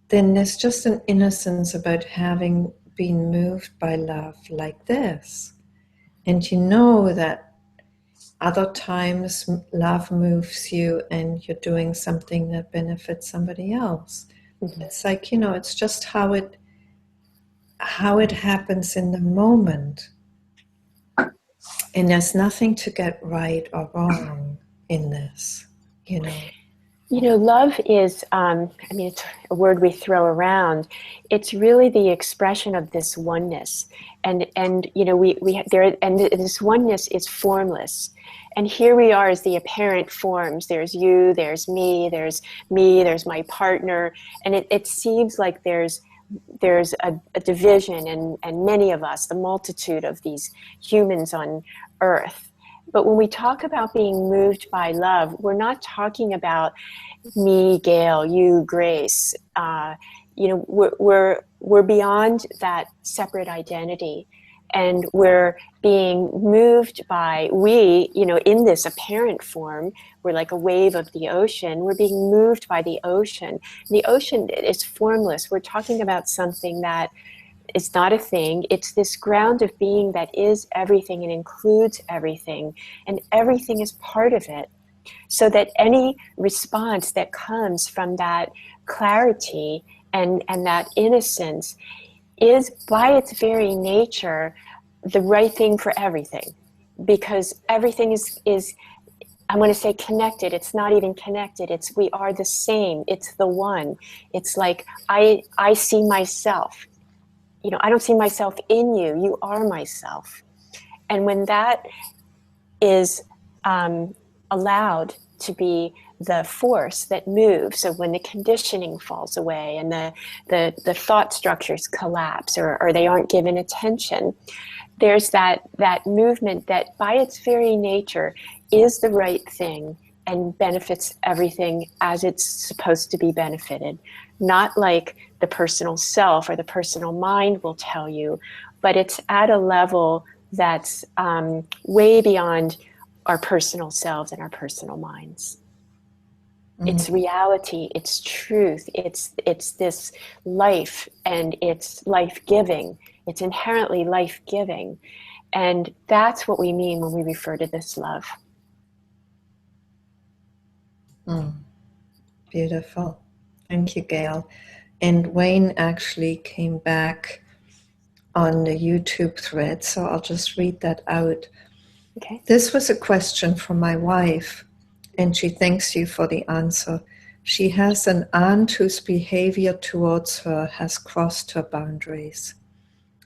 then there's just an innocence about having been moved by love like this. And you know that other times love moves you and you're doing something that benefits somebody else. Mm-hmm. It's like, it's just how it happens in the moment. And there's nothing to get right or wrong in this, Love is, it's a word we throw around. It's really the expression of this oneness, and this oneness is formless. And here we are as the apparent forms. There's you, there's me, there's my partner, and it seems like there's a division, and many of us, the multitude of these humans on Earth. But when we talk about being moved by love, we're not talking about me, Gail, you, Grace. We're beyond that separate identity, and we're being moved by in this apparent form. We're like a wave of the ocean. We're being moved by the ocean. The ocean is formless. We're talking about something that is not a thing. It's this ground of being that is everything and includes everything, and everything is part of it. So that any response that comes from that clarity and that innocence is, by its very nature, the right thing for everything, because everything is I want to say connected. It's not even connected. It's we are the same. It's the one. It's like I see myself. You know, I don't see myself in you. You are myself. And when that is allowed to be the force that moves, so when the conditioning falls away and the thought structures collapse or they aren't given attention, there's that movement that by its very nature is the right thing and benefits everything as it's supposed to be benefited. Not like the personal self or the personal mind will tell you, but it's at a level that's way beyond our personal selves and our personal minds. It's reality, it's truth, it's this life, and it's life-giving. It's inherently life-giving. And that's what we mean when we refer to this love. Beautiful. Thank you, Gail. And Wayne actually came back on the YouTube thread, so I'll just read that out. Okay. This was a question from my wife, and she thanks you for the answer. She has an aunt whose behavior towards her has crossed her boundaries.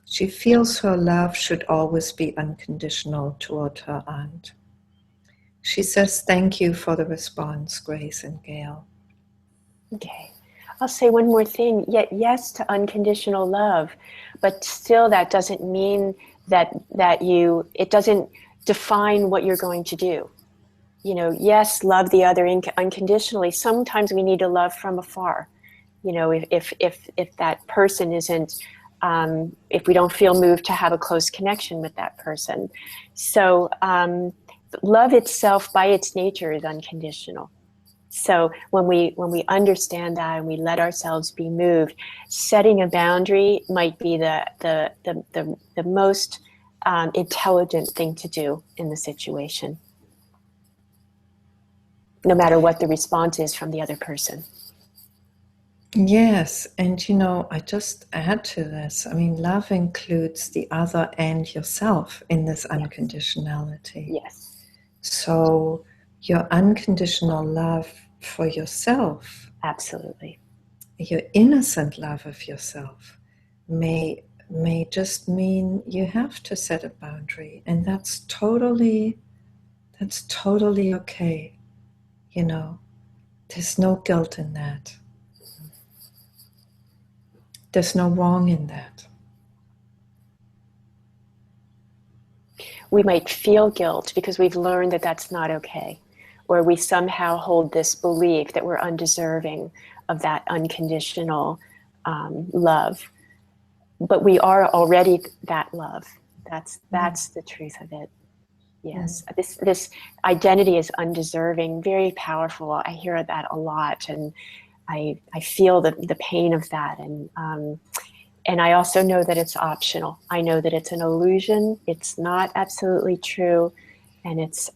She feels her love should always be unconditional toward her aunt. She says, thank you for the response, Grace and Gail. Okay. I'll say one more thing. Yet yes to unconditional love, but still that doesn't mean that it doesn't define what you're going to do. You know, yes, love the other unconditionally. Sometimes we need to love from afar. You know, if that person isn't, if we don't feel moved to have a close connection with that person. So love itself by its nature is unconditional. So when we understand that and we let ourselves be moved, setting a boundary might be the most intelligent thing to do in the situation, no matter what the response is from the other person. Yes, and you know, I just add to this. I mean, love includes the other and yourself in this unconditionality. Yes. So your unconditional love for yourself, Absolutely, your innocent love of yourself may just mean you have to set a boundary, and that's totally okay. You know, there's no guilt in that. There's no wrong in that. we might feel guilt because we've learned that that's not okay, or we somehow hold this belief that we're undeserving of that unconditional love. But we are already that love. That's the truth of it. Yes, this identity is undeserving, very powerful. I hear that a lot, and I feel the pain of that, and I also know that it's optional. I know that it's an illusion. It's not absolutely true, and it's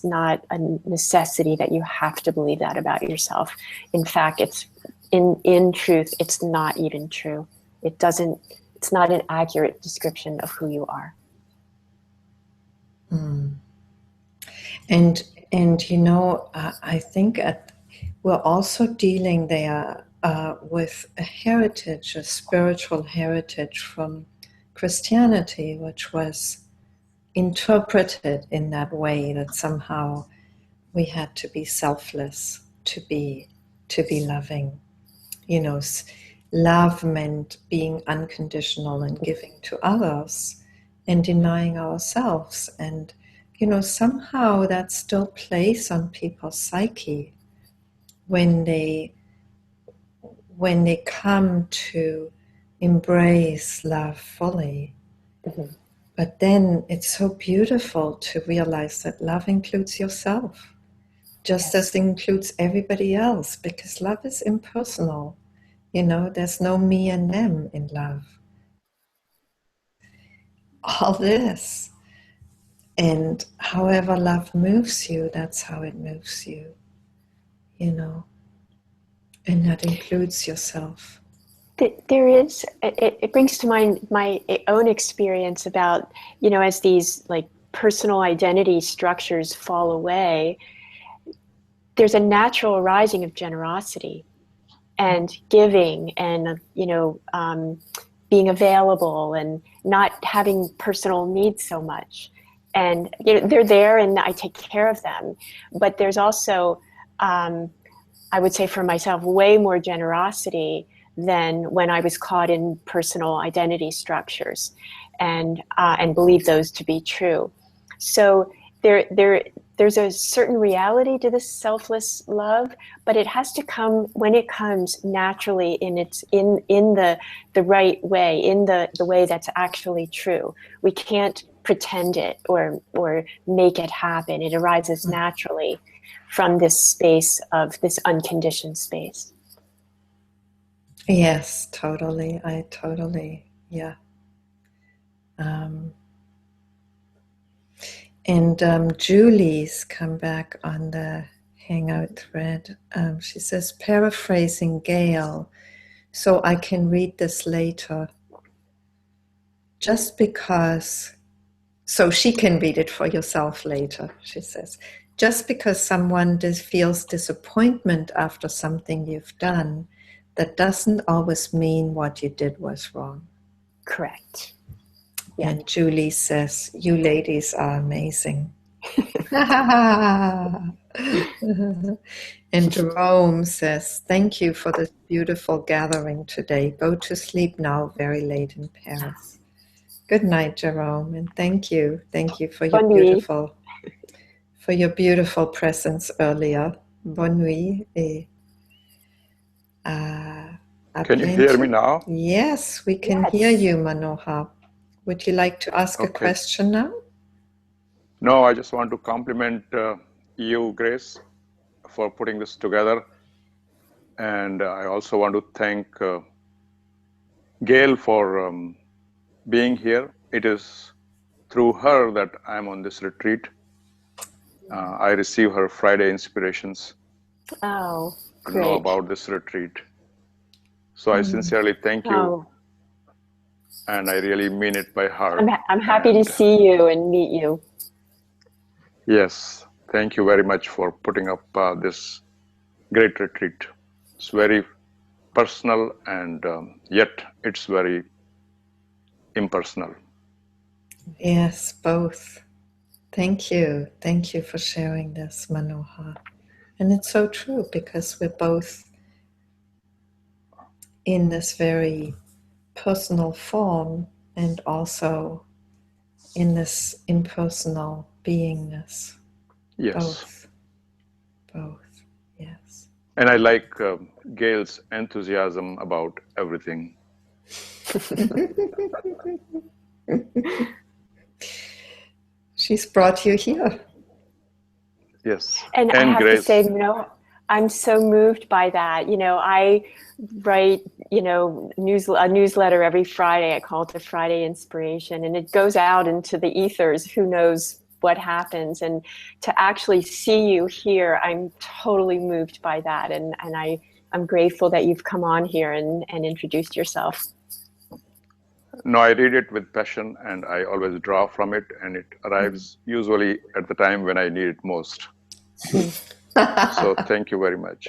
not a necessity that you have to believe that about yourself. In fact, it's in truth, it's not even true. It's not an accurate description of who you are. And you know, I think we're also dealing there with a heritage, a spiritual heritage from Christianity, which was interpreted in that way that somehow we had to be selfless to be loving. You know, love meant being unconditional and giving to others and denying ourselves. And you know, somehow that still plays on people's psyche when they come to embrace love fully. Mm-hmm. But then it's so beautiful to realize that love includes yourself, just as it includes everybody else, because love is impersonal. You know, there's no me and them in love. All this. And however love moves you, that's how it moves you, you know, and that includes yourself. There is, it brings to mind my own experience about, you know, as these like personal identity structures fall away, there's a natural arising of generosity and giving and, being available and not having personal needs so much. And they're there and I take care of them. But there's also, I would say for myself, way more generosity than when I was caught in personal identity structures and believe those to be true. So there's a certain reality to this selfless love, but it has to come when it comes naturally in the right way, in the way that's actually true. We can't pretend it or make it happen. It arises naturally from this space of this unconditioned space. Yes, totally. Yeah. And Julie's come back on the Hangout thread. She says, paraphrasing Gail, so I can read this later. Just because, so she can read it for yourself later, she says. Just because someone feels disappointment after something you've done, that doesn't always mean what you did was wrong. Correct. Yeah. And Julie says, you ladies are amazing. And Jerome says, thank you for this beautiful gathering today. Go to sleep now, very late in Paris. Good night, Jerome, and thank you. Thank you for your beautiful presence earlier. Bonne nuit. Can you hear me now? Yes, we can hear you, Manohar. Would you like to ask a question now? No, I just want to compliment you, Grace, for putting this together. And I also want to thank Gail for being here. It is through her that I'm on this retreat. I receive her Friday inspirations. Oh, great. To know about this retreat. So I sincerely thank you. And I really mean it by heart. I'm happy to see you and meet you. Yes, thank you very much for putting up this great retreat. It's very personal and yet it's very impersonal. Yes, both. Thank you. Thank you for sharing this, Manohar. And it's so true because we're both in this very personal form and also in this impersonal beingness. Yes. Both, yes. And I like Gail's enthusiasm about everything. She's brought you here. Yes. And I have to say, I'm so moved by that. I write, a newsletter every Friday. I call it the Friday Inspiration, and it goes out into the ethers. Who knows what happens? And to actually see you here, I'm totally moved by that. And I'm grateful that you've come on here and introduced yourself. No, I read it with passion and I always draw from it, and it arrives usually at the time when I need it most. So thank you very much.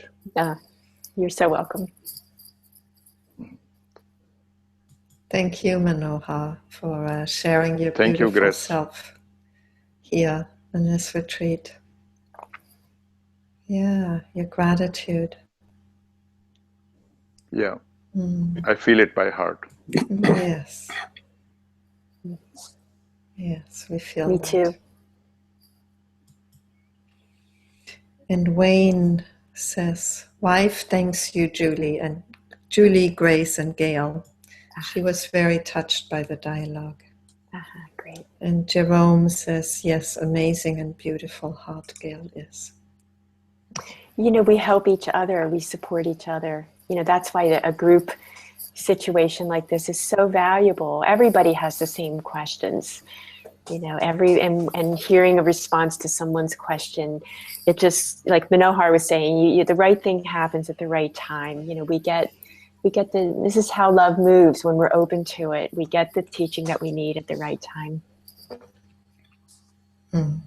You're so welcome. Thank you, Manohar, for sharing your beautiful self here in this retreat. Yeah, your gratitude. Yeah, I feel it by heart. Yes. Yes, we feel Me that. too. And Wayne says, wife thanks you, Julie, and Julie, Grace, and Gail. She was very touched by the dialogue. Great. And Jerome says, yes, amazing and beautiful heart Gail is. We help each other, we support each other. That's why a group situation like this is so valuable. Everybody has the same questions. And hearing a response to someone's question, it just, like Manohar was saying, the right thing happens at the right time. We get this is how love moves when we're open to it. We get the teaching that we need at the right time. Mm.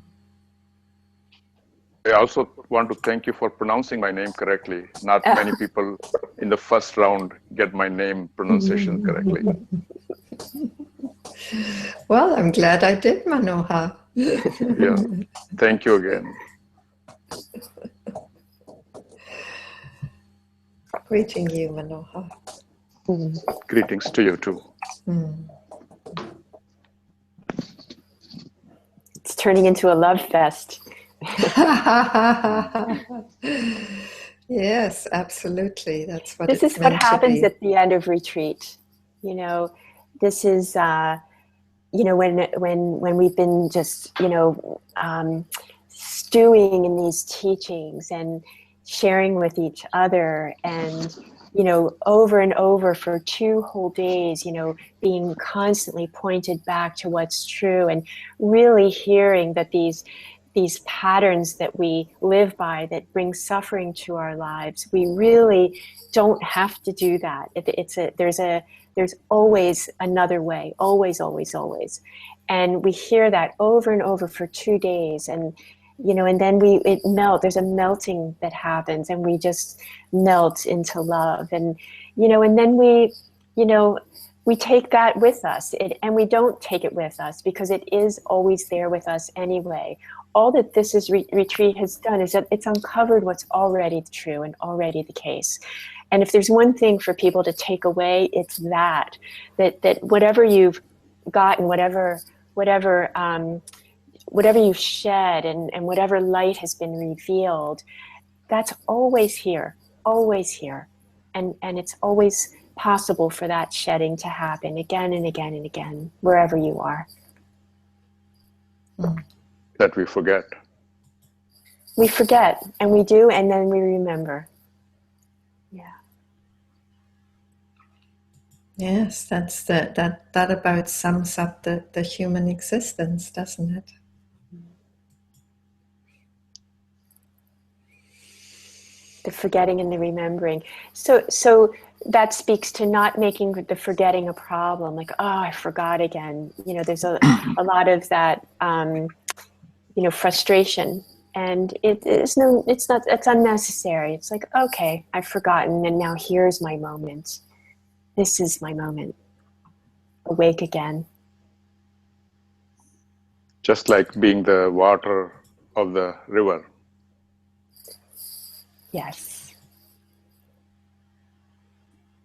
I also want to thank you for pronouncing my name correctly. Not many people in the first round get my name pronunciation correctly. Well, I'm glad I did, Manohar. Yeah, thank you again. Greeting you, Manohar. Greetings to you too. Mm. It's turning into a love fest. Yes, absolutely. That's what This it's is what meant to happens be. at the end of retreat. You know, this is you know, when we've been just, you know, stewing in these teachings and sharing with each other, and you know, over and over for 2 whole days, you know, being constantly pointed back to what's true, and really hearing that these patterns that we live by that bring suffering to our lives, we really don't have to do that. There's always another way, always, always, always. And we hear that over and over for 2 days, and you know, and then there's a melting that happens, and we just melt into love. And you know, and then we take that with us, and we don't take it with us because it is always there with us anyway. All that this retreat has done is that it's uncovered what's already true and already the case. And if there's one thing for people to take away, it's that whatever you've gotten, whatever you've shed, and whatever light has been revealed, that's always here, and it's always possible for that shedding to happen again and again and again, wherever you are. That we forget. We forget, and we do, and then we remember. Yeah. Yes, that about sums up the human existence, doesn't it? The forgetting and the remembering. So that speaks to not making the forgetting a problem. Like, oh, I forgot again. You know, there's a lot of that, you know, frustration, and it's unnecessary. It's like, okay, I've forgotten, and now here's my moment. This is my moment. Awake again. Just like being the water of the river. Yes.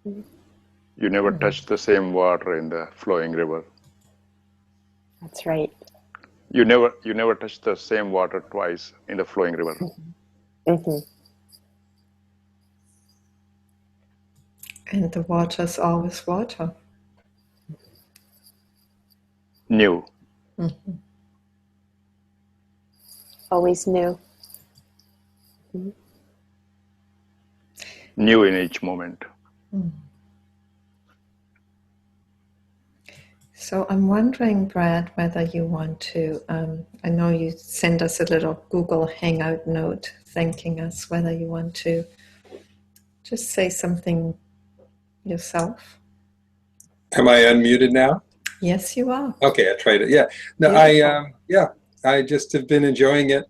You never touch the same water in the flowing river. That's right. You never touch the same water twice in the flowing river. Mm-hmm. And the water's always water. New. Mm-hmm. Always new. Mm-hmm. New in each moment. Mm. So I'm wondering, Brad, whether you want to, I know you send us a little Google Hangout note thanking us, whether you want to just say something yourself. Am I unmuted now? Yes, you are. Okay, I tried it. Yeah. No, I just have been enjoying it.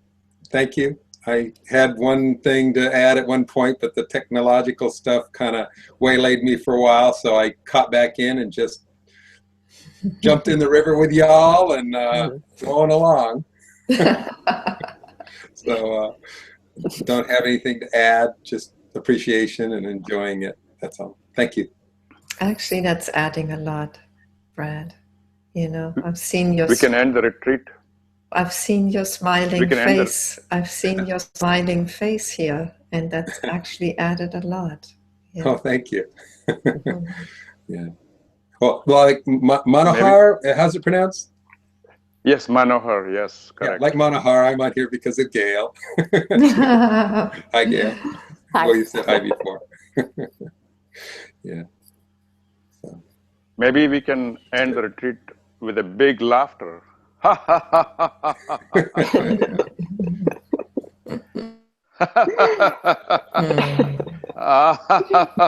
Thank you. I had one thing to add at one point, but the technological stuff kind of waylaid me for a while, so I caught back in and just jumped in the river with y'all and flowing along. So don't have anything to add, just appreciation and enjoying it. That's all. Thank you. Actually, that's adding a lot, Brad. You know, I've seen your... We can end the retreat. I've seen your smiling face. I've seen your smiling face here, and that's actually added a lot. Yeah. Oh, thank you. Yeah. Well, like Manohar, how's it pronounced? Yes, Manohar. Yes, correct. Yeah, like Manohar, I'm on here because of Gail. Hi, Gail. Hi. Well, you said hi before. Yeah. So. Maybe we can end the retreat with a big laughter.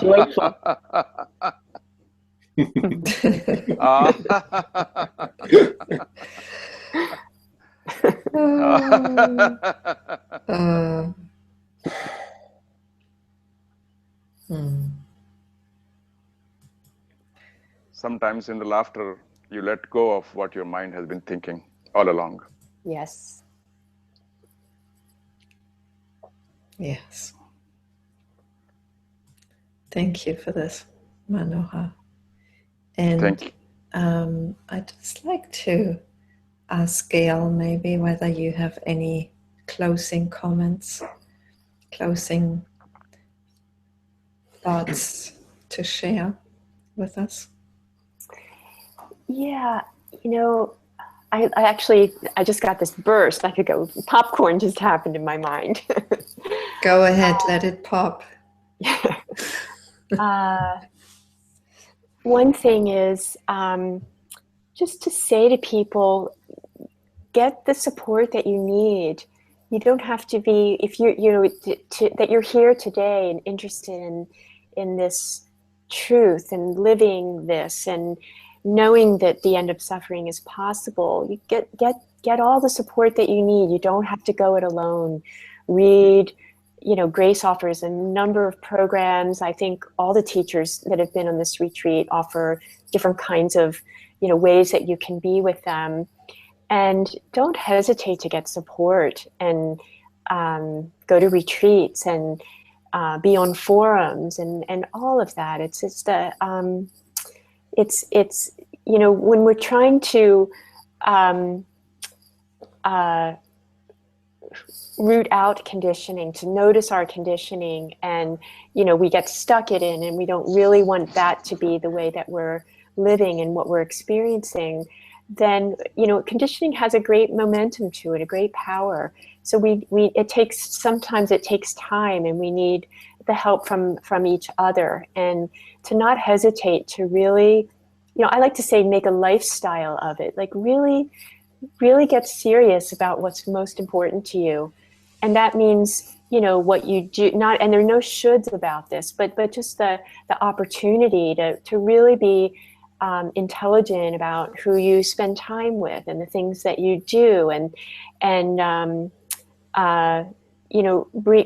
Joyful. Sometimes in the laughter, you let go of what your mind has been thinking all along. Yes. Yes. Thank you for this, Manohar. And Thank you. I'd just like to ask Gail maybe whether you have any closing comments, closing thoughts to share with us. Yeah, you know, I just got this burst. I could go, popcorn just happened in my mind. Go ahead, let it pop. One thing is just to say to people, get the support that you need. You don't have to be, if that you're here today and interested in this truth and living this and knowing that the end of suffering is possible. You get all the support that you need. You don't have to go it alone. Read. Grace offers a number of programs. I think all the teachers that have been on this retreat offer different kinds of, ways that you can be with them. And don't hesitate to get support and go to retreats and be on forums and all of that. It's when we're trying to root out conditioning, to notice our conditioning, and we get stuck in it, and we don't really want that to be the way that we're living and what we're experiencing, then conditioning has a great momentum to it, a great power. So sometimes it takes time, and we need the help from each other, and to not hesitate to really, I like to say, make a lifestyle of it, like really get serious about what's most important to you. And that means, what you do, and there are no shoulds about this, but just the opportunity to really be intelligent about who you spend time with and the things that you do, and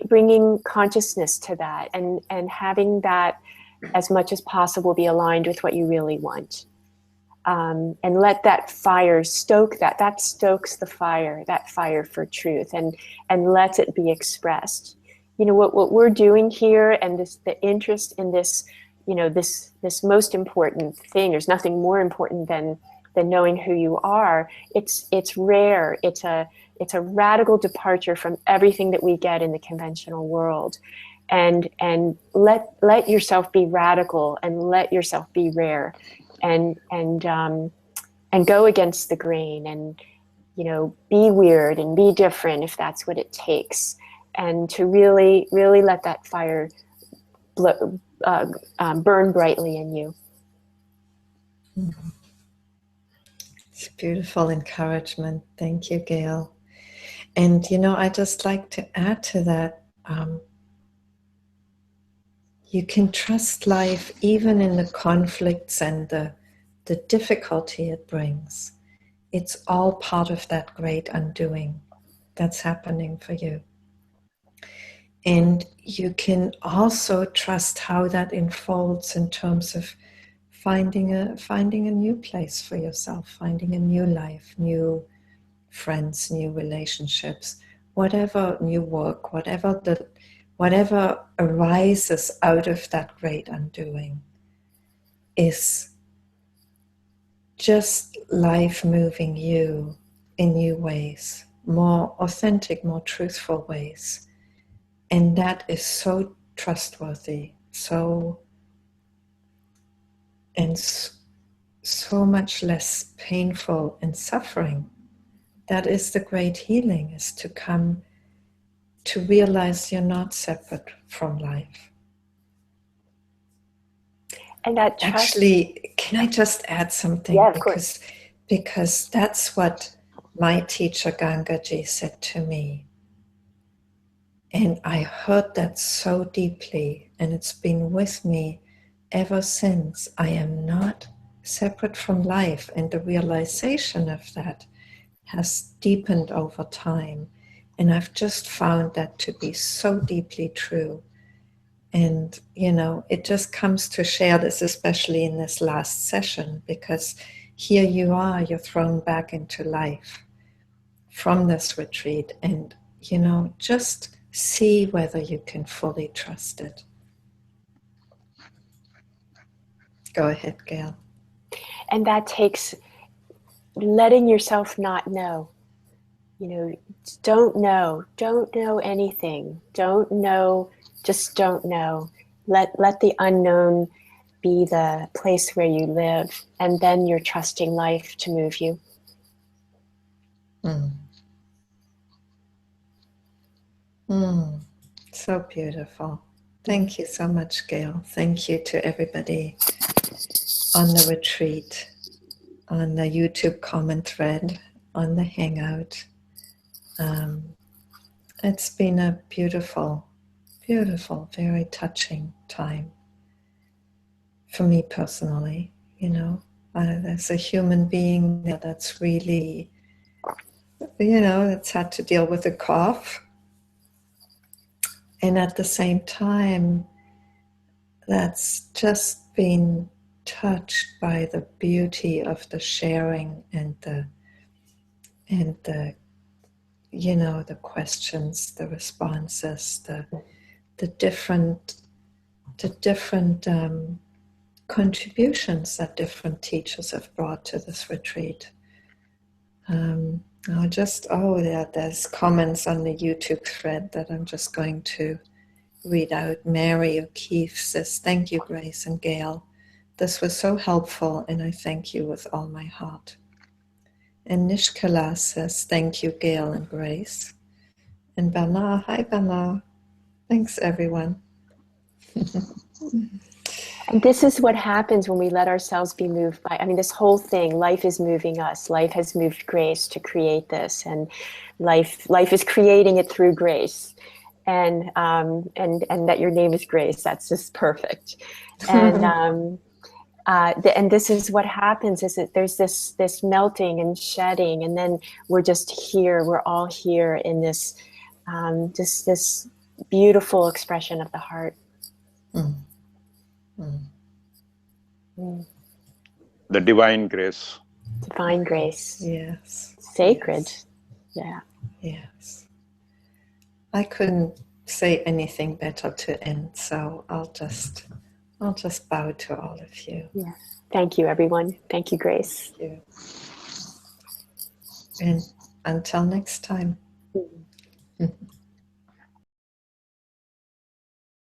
bringing consciousness to that, and having that as much as possible be aligned with what you really want. And let that fire stoke that stokes the fire, that fire for truth, and lets it be expressed. What we're doing here, and the interest in this, this most important thing. There's nothing more important than knowing who you are. It's rare. It's a radical departure from everything that we get in the conventional world. And let yourself be radical, and let yourself be rare. And go against the grain, and be weird and be different if that's what it takes, and to really let that fire burn brightly in you. It's beautiful encouragement. Thank you, Gail. And I just like to add to that. You can trust life even in the conflicts and the difficulty it brings. It's all part of that great undoing that's happening for you. And you can also trust how that unfolds in terms of finding a new place for yourself, finding a new life, new friends, new relationships, whatever, new work, whatever arises out of that great undoing is just life moving you in new ways, more authentic, more truthful ways. And that is so trustworthy, so much less painful and suffering. That is the great healing, is to come to realize you're not separate from life. And that trust... Actually, can I just add something? Yeah, of course. Because that's what my teacher Gangaji said to me. And I heard that so deeply, and it's been with me ever since. I am not separate from life, and the realization of that has deepened over time. And I've just found that to be so deeply true. And, you know, it just comes to share this, especially in this last session, because here you are, you're thrown back into life from this retreat. And, you know, just see whether you can fully trust it. Go ahead, Gail. And that takes letting yourself not know. You know, don't know anything. Don't know, just don't know. Let the unknown be the place where you live, and then you're trusting life to move you. So beautiful. Thank you so much, Gail. Thank you to everybody on the retreat, on the YouTube comment thread, on the Hangout. It's been a beautiful, beautiful, very touching time for me personally. You know, as a human being that's really, you know, that's had to deal with a cough. And at the same time, that's just been touched by the beauty of the sharing and the you know, the questions, the responses, the different contributions that different teachers have brought to this retreat. There's comments on the YouTube thread that I'm just going to read out. Mary O'Keeffe says, "Thank you, Grace and Gail. This was so helpful, and I thank you with all my heart." And Nishkala says, "Thank you, Gail and Grace." And Bernard, hi Bernard. Thanks, everyone. And this is what happens when we let ourselves be moved by, I mean, this whole thing, life is moving us. Life has moved Grace to create this, and life is creating it through Grace. And that your name is Grace, that's just perfect. And and this is what happens, is that there's this melting and shedding, and then we're just here, we're all here in this just this beautiful expression of the heart. The divine grace. Divine grace. Yes. Sacred. Yes. Yeah. Yes. I couldn't say anything better to end, so I'll just bow to all of you. Yeah. Thank you, everyone. Thank you, Grace. Thank you. And until next time.